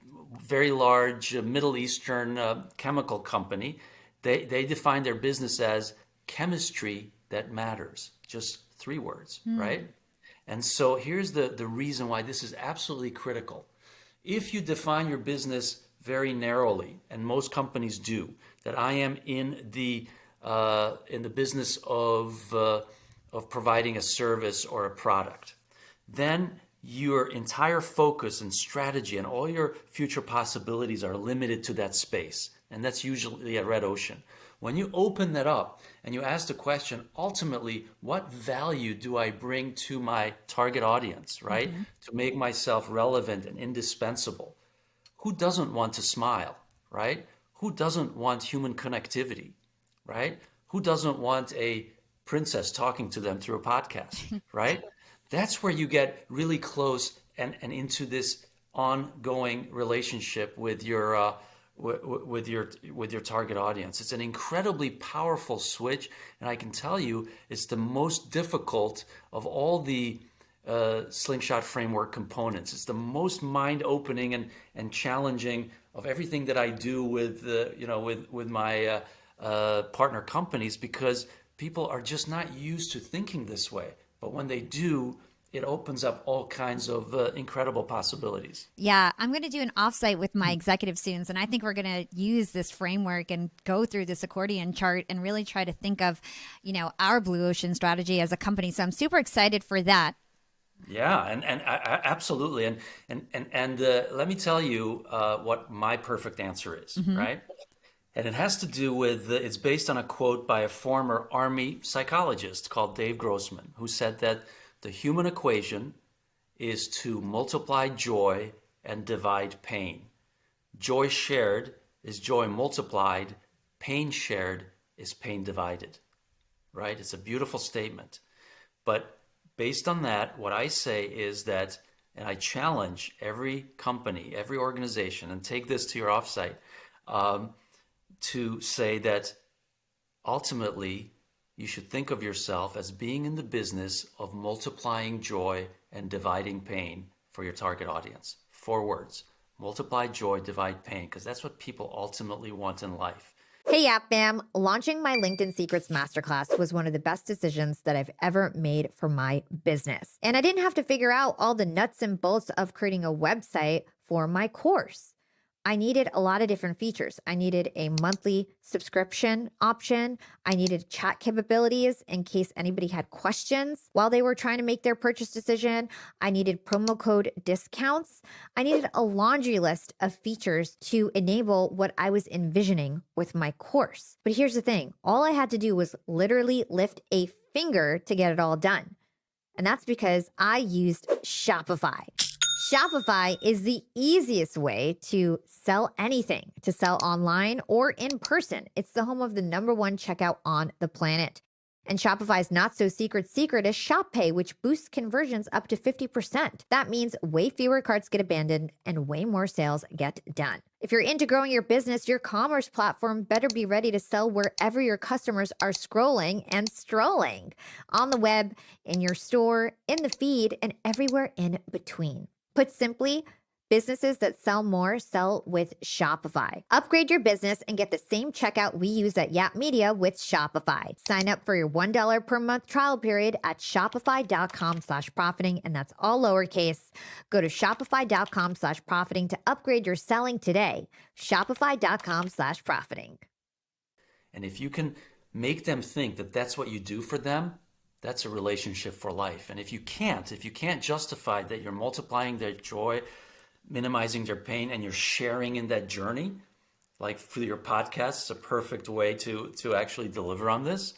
very large Middle Eastern chemical company, they define their business as chemistry that matters. Just 3 words, right? And so here's the reason why this is absolutely critical. If you define your business very narrowly, and most companies do, that I am in the business of providing a service or a product, then your entire focus and strategy and all your future possibilities are limited to that space. And that's usually a red ocean. When you open that up and you ask the question, ultimately, what value do I bring to my target audience, right? To make myself relevant and indispensable. Who doesn't want to smile, right? Who doesn't want human connectivity, right? Who doesn't want a princess talking to them through a podcast, right? That's where you get really close and into this ongoing relationship with your target audience. It's an incredibly powerful switch, and I can tell you it's the most difficult of all the Slingshot framework components. It's the most mind-opening and challenging of everything that I do with my partner companies, because people are just not used to thinking this way. But when they do, it opens up all kinds of incredible possibilities. Yeah, I'm going to do an offsite with my executive students, and I think we're going to use this framework and go through this accordion chart and really try to think of, our blue ocean strategy as a company. So I'm super excited for that. Yeah, and absolutely, and let me tell you what my perfect answer is, right? And it has to do with, it's based on a quote by a former Army psychologist called Dave Grossman, who said that the human equation is to multiply joy and divide pain. Joy shared is joy multiplied. Pain shared is pain divided, right? It's a beautiful statement. But based on that, what I say is that, and I challenge every company, every organization, and take this to your offsite, to say that ultimately you should think of yourself as being in the business of multiplying joy and dividing pain for your target audience. 4 words: multiply joy, divide pain, because that's what people ultimately want in life. Hey, App Fam. Launching my LinkedIn Secrets Masterclass was one of the best decisions that I've ever made for my business. And I didn't have to figure out all the nuts and bolts of creating a website for my course. I needed a lot of different features. I needed a monthly subscription option. I needed chat capabilities in case anybody had questions while they were trying to make their purchase decision. I needed promo code discounts. I needed a laundry list of features to enable what I was envisioning with my course. But here's the thing. All I had to do was literally lift a finger to get it all done. And that's because I used Shopify. Shopify is the easiest way to sell anything, to sell online or in person. It's the home of the #1 checkout on the planet. And Shopify's not so secret is Shop Pay, which boosts conversions up to 50%. That means way fewer carts get abandoned and way more sales get done. If you're into growing your business, your commerce platform better be ready to sell wherever your customers are scrolling and strolling, on the web, in your store, in the feed, and everywhere in between. Put simply, businesses that sell more sell with Shopify. Upgrade your business and get the same checkout we use at Yap Media with Shopify. Sign up for your $1 per month trial period at shopify.com/profiting, and that's all lowercase. Go to shopify.com/profiting to upgrade your selling today. Shopify.com/profiting. And if you can make them think that that's what you do for them, that's a relationship for life. And if you can't justify that you're multiplying their joy, minimizing their pain, and you're sharing in that journey, like through your podcast, it's a perfect way to actually deliver on this,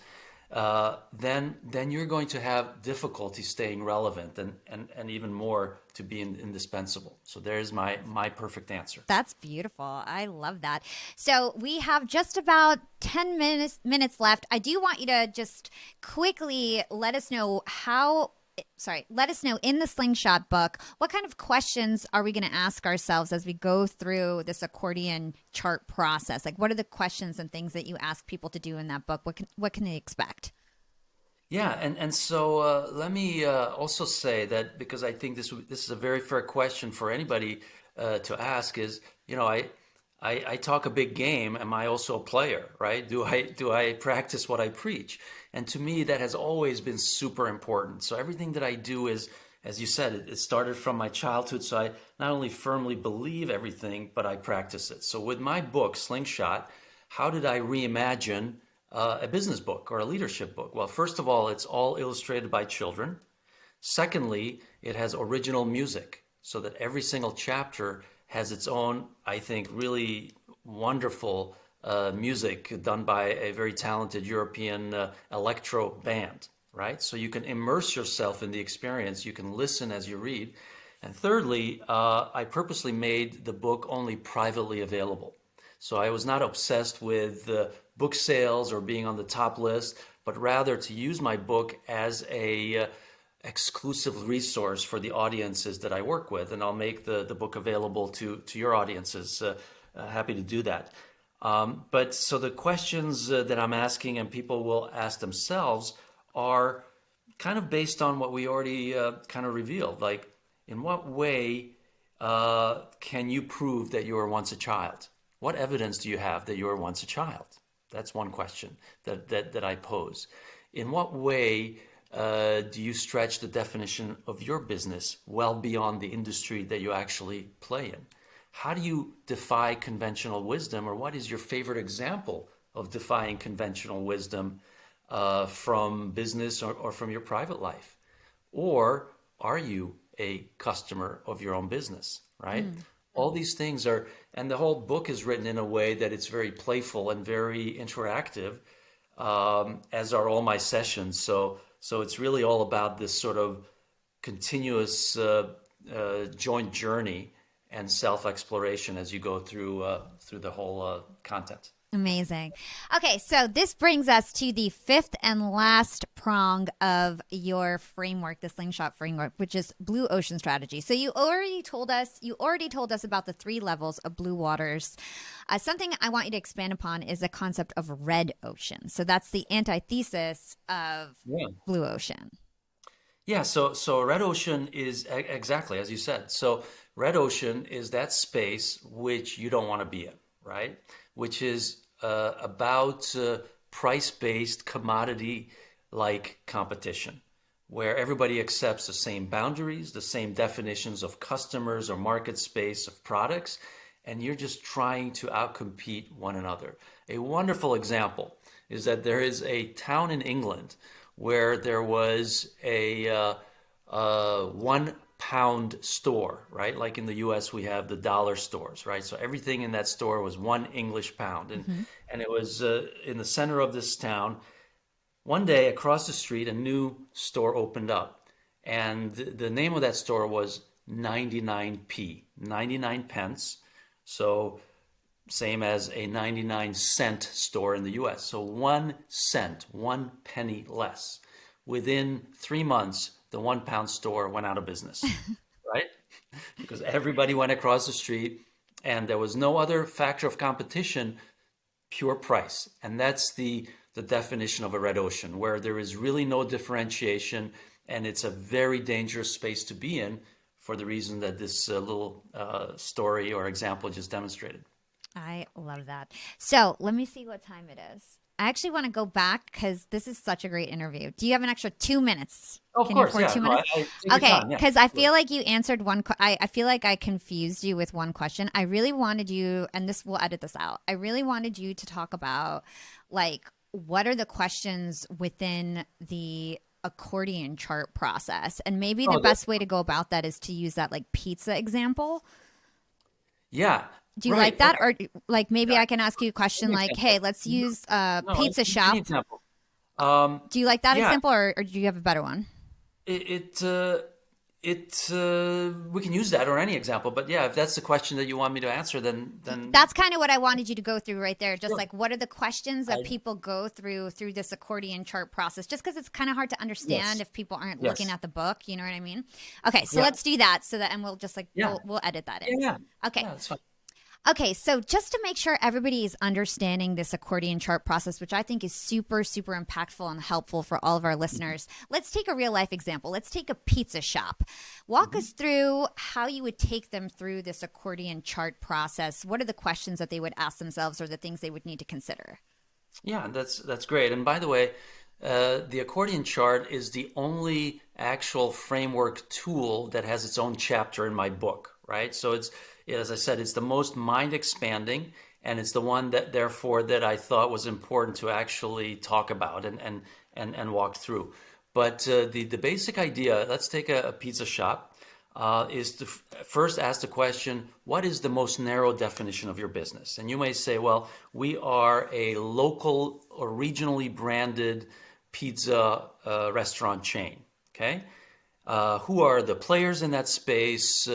then you're going to have difficulty staying relevant and even more to be indispensable. So there's my perfect answer. That's beautiful. I love that. So we have just about 10 minutes left. I do want you to just quickly let us know in the Slingshot book, what kind of questions are we going to ask ourselves as we go through this accordion chart process? Like, what are the questions and things that you ask people to do in that book? What can they expect? Yeah, and so let me also say that, because I think this is a very fair question for anybody to ask, is, I talk a big game. Am I also a player, right? Do I practice what I preach? And to me, that has always been super important. So everything that I do is, as you said, it started from my childhood. So I not only firmly believe everything, but I practice it. So with my book, Slingshot, how did I reimagine a business book or a leadership book? Well, first of all, it's all illustrated by children. Secondly, it has original music, so that every single chapter has its own, I think, really wonderful music done by a very talented European electro band, right? So you can immerse yourself in the experience. You can listen as you read. And thirdly, I purposely made the book only privately available. So I was not obsessed with book sales or being on the top list, but rather to use my book as a exclusive resource for the audiences that I work with. And I'll make the book available to your audiences. Happy to do that. But so the questions that I'm asking and people will ask themselves are kind of based on what we already kind of revealed. Like, in what way can you prove that you were once a child? What evidence do you have that you were once a child? That's one question that I pose. In what way do you stretch the definition of your business well beyond the industry that you actually play in? How do you defy conventional wisdom, or what is your favorite example of defying conventional wisdom from business or from your private life? Or are you a customer of your own business, right? All these things are, and the whole book is written in a way that it's very playful and very interactive, as are all my sessions. So it's really all about this sort of continuous joint journey and self-exploration as you go through the whole content. Amazing. Okay, so this brings us to the fifth and last prong of your framework, the Slingshot framework, which is blue ocean strategy. So you already told us about the 3 levels of blue waters. Something I want you to expand upon is the concept of red ocean. So that's the antithesis of blue ocean. Yeah, so red ocean is exactly as you said. So red ocean is that space which you don't want to be in, right? Which is about price-based commodity-like competition, where everybody accepts the same boundaries, the same definitions of customers or market space of products, and you're just trying to outcompete one another. A wonderful example is that there is a town in England where there was a 1 pound store, right? Like in the US, we have the dollar stores, right? So everything in that store was 1 English pound. And it was in the center of this town. One day across the street, a new store opened up. And the name of that store was 99p, 99 pence. So same as a 99-cent store in the US. So 1 cent, 1 penny less. Within 3 months, the 1 pound store went out of business, right? Because everybody went across the street and there was no other factor of competition, pure price. And that's the definition of a red ocean, where there is really no differentiation, and it's a very dangerous space to be in for the reason that this little story or example just demonstrated. I love that. So let me see what time it is. I actually want to go back because this is such a great interview. Do you have an extra 2 minutes? Of course, yeah. 2 minutes? Take your Okay, time, yeah. because I feel like you answered one. I feel like I confused you with one question. I really wanted you, and we'll edit this out. I really wanted you to talk about, like, what are the questions within the accordion chart process, and maybe the best way to go about that is to use that like pizza example. Yeah. Do you like that? Or like maybe I can ask you a question like, hey, let's use pizza shop. Do you like that Yeah, example, or do you have a better one? it, we can use that or any example, but yeah, if that's the question that you want me to answer, then That's kind of what I wanted you to go through right there. Just sure. like, what are the questions that I, people go through this accordion chart process? Just because it's kind of hard to understand yes, if people aren't looking yes, at the book. You know what I mean? Okay, so yeah, let's do that. So that, and we'll just like yeah, we'll edit that in. yeah, yeah, Okay. yeah. That's fine. Okay, so just to make sure everybody is understanding this accordion chart process, which I think is super, super impactful and helpful for all of our listeners, let's take a real life example. Let's take a pizza shop. Walk Mhm. us through how you would take them through this accordion chart process. What are the questions that they would ask themselves or the things they would need to consider? Yeah, that's great. And by the way, the accordion chart is the only actual framework tool that has its own chapter in my book, right? So it's, as I said, it's the most mind expanding, and it's the one that therefore that I thought was important to actually talk about and walk through. But the basic idea, let's take a pizza shop, is to first ask the question, what is the most narrow definition of your business? And you may say, well, we are a local or regionally branded pizza restaurant chain. Okay. Who are the players in that space?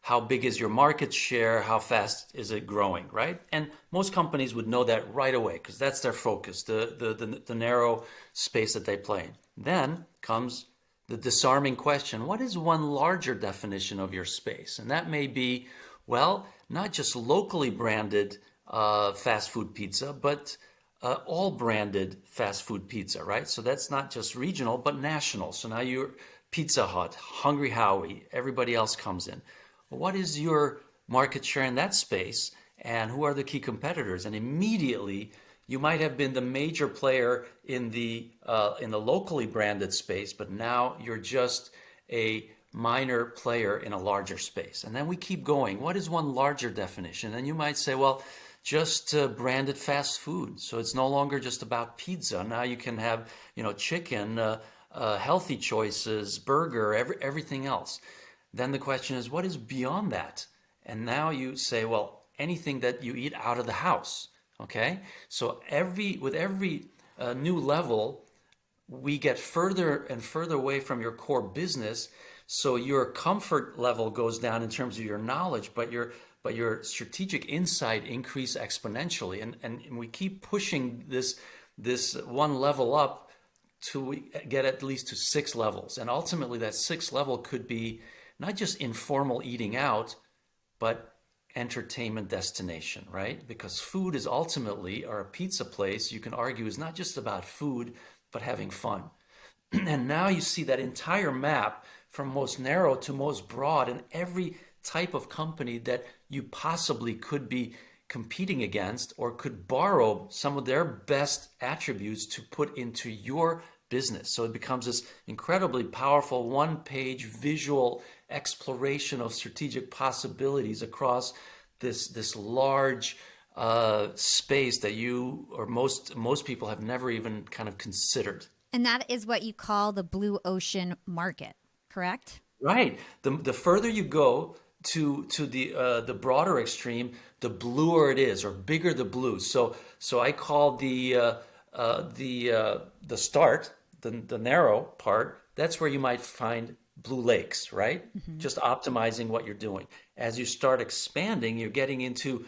How big is your market share? How fast is it growing? Right. And most companies would know that right away because that's their focus, the narrow space that they play in. Then comes the disarming question, what is one larger definition of your space? And that may be, well, not just locally branded fast food pizza, but all branded fast food pizza, right? So that's not just regional, but national. So now you're Pizza Hut, Hungry Howie, everybody else comes in. Well, what is your market share in that space? And who are the key competitors? And immediately you might have been the major player in the locally branded space, but now you're just a minor player in a larger space. And then we keep going. What is one larger definition? And you might say, well, just branded fast food. So it's no longer just about pizza. Now you can have, chicken, healthy choices, burger, everything else. Then the question is, what is beyond that? And now you say, well, anything that you eat out of the house. Okay, so with every new level, we get further and further away from your core business. So your comfort level goes down in terms of your knowledge, but your strategic insight increase exponentially. And we keep pushing this one level up to we get at least to 6 levels. And ultimately that 6th level could be not just informal eating out, but entertainment destination, right? Because food is ultimately, or a pizza place, you can argue, is not just about food, but having fun. And now you see that entire map from most narrow to most broad, and every type of company that you possibly could be competing against or could borrow some of their best attributes to put into your business. So it becomes this incredibly powerful one-page visual exploration of strategic possibilities across this large space that you or most people have never even kind of considered. And that is what you call the blue ocean market, correct? Right. The further you go to the broader extreme, the bluer it is, or bigger the blue. So I call the start, the narrow part. That's where you might find blue lakes, right? Mm-hmm. Just optimizing what you're doing. As you start expanding, you're getting into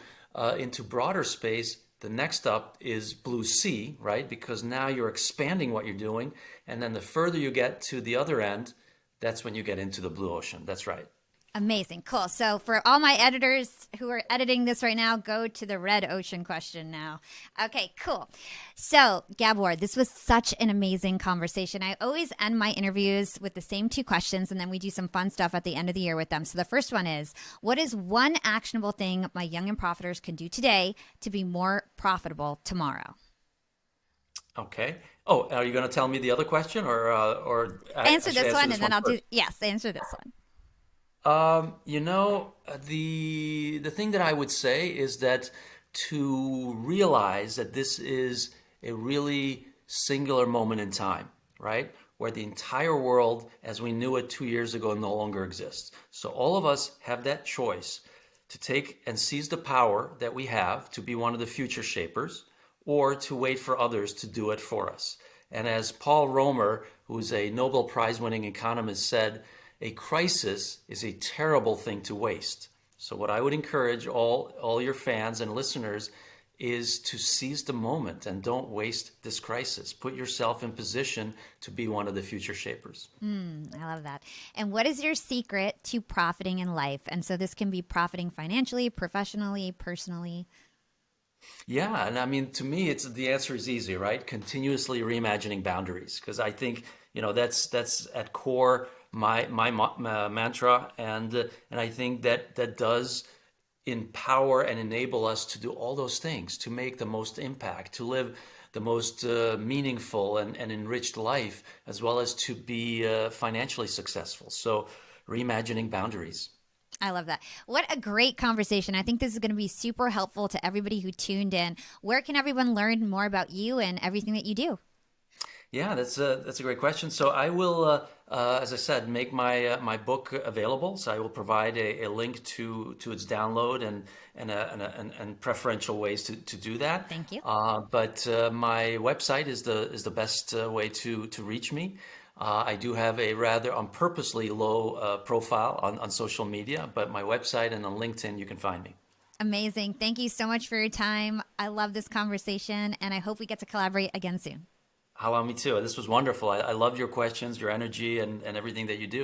broader space. The next up is blue sea, right? Because now you're expanding what you're doing, and then the further you get to the other end, that's when you get into the blue ocean. That's right. Amazing. Cool. So for all my editors who are editing this right now, go to the red ocean question now. Okay, cool. So Gabor, this was such an amazing conversation. I always end my interviews with the same 2 questions, and then we do some fun stuff at the end of the year with them. So the first one is, what is one actionable thing my young and profiters can do today to be more profitable tomorrow? Okay. Oh, are you going to tell me the other question, or I Answer should this answer one, this and then one I'll do, first? yes, answer this one. The thing that I would say is that to realize that this is a really singular moment in time, right? Where the entire world as we knew it 2 years ago no longer exists. So all of us have that choice to take and seize the power that we have to be one of the future shapers or to wait for others to do it for us. And as Paul Romer, who's a Nobel Prize winning economist, said, a crisis is a terrible thing to waste. So what I would encourage all your fans and listeners is to seize the moment and don't waste this crisis. Put yourself in position to be one of the future shapers. I love that. And what is your secret to profiting in life? And so this can be profiting financially, professionally, personally. Yeah, and I mean, to me, it's the answer is easy, right? Continuously reimagining boundaries, because I think that's at core my mantra, and I think that does empower and enable us to do all those things, to make the most impact, to live the most meaningful and enriched life, as well as to be financially successful. So, reimagining boundaries. I love that. What a great conversation. I think this is going to be super helpful to everybody who tuned in. Where can everyone learn more about you and everything that you do? Yeah, that's a great question. So I will, as I said, make my book available. So I will provide a link to its download and preferential ways to do that. Thank you. But my website is the best way to reach me. I do have a rather purposely low profile on social media, but my website and on LinkedIn you can find me. Amazing. Thank you so much for your time. I love this conversation, and I hope we get to collaborate again soon. Allow me to. This was wonderful. I loved your questions, your energy, and everything that you do.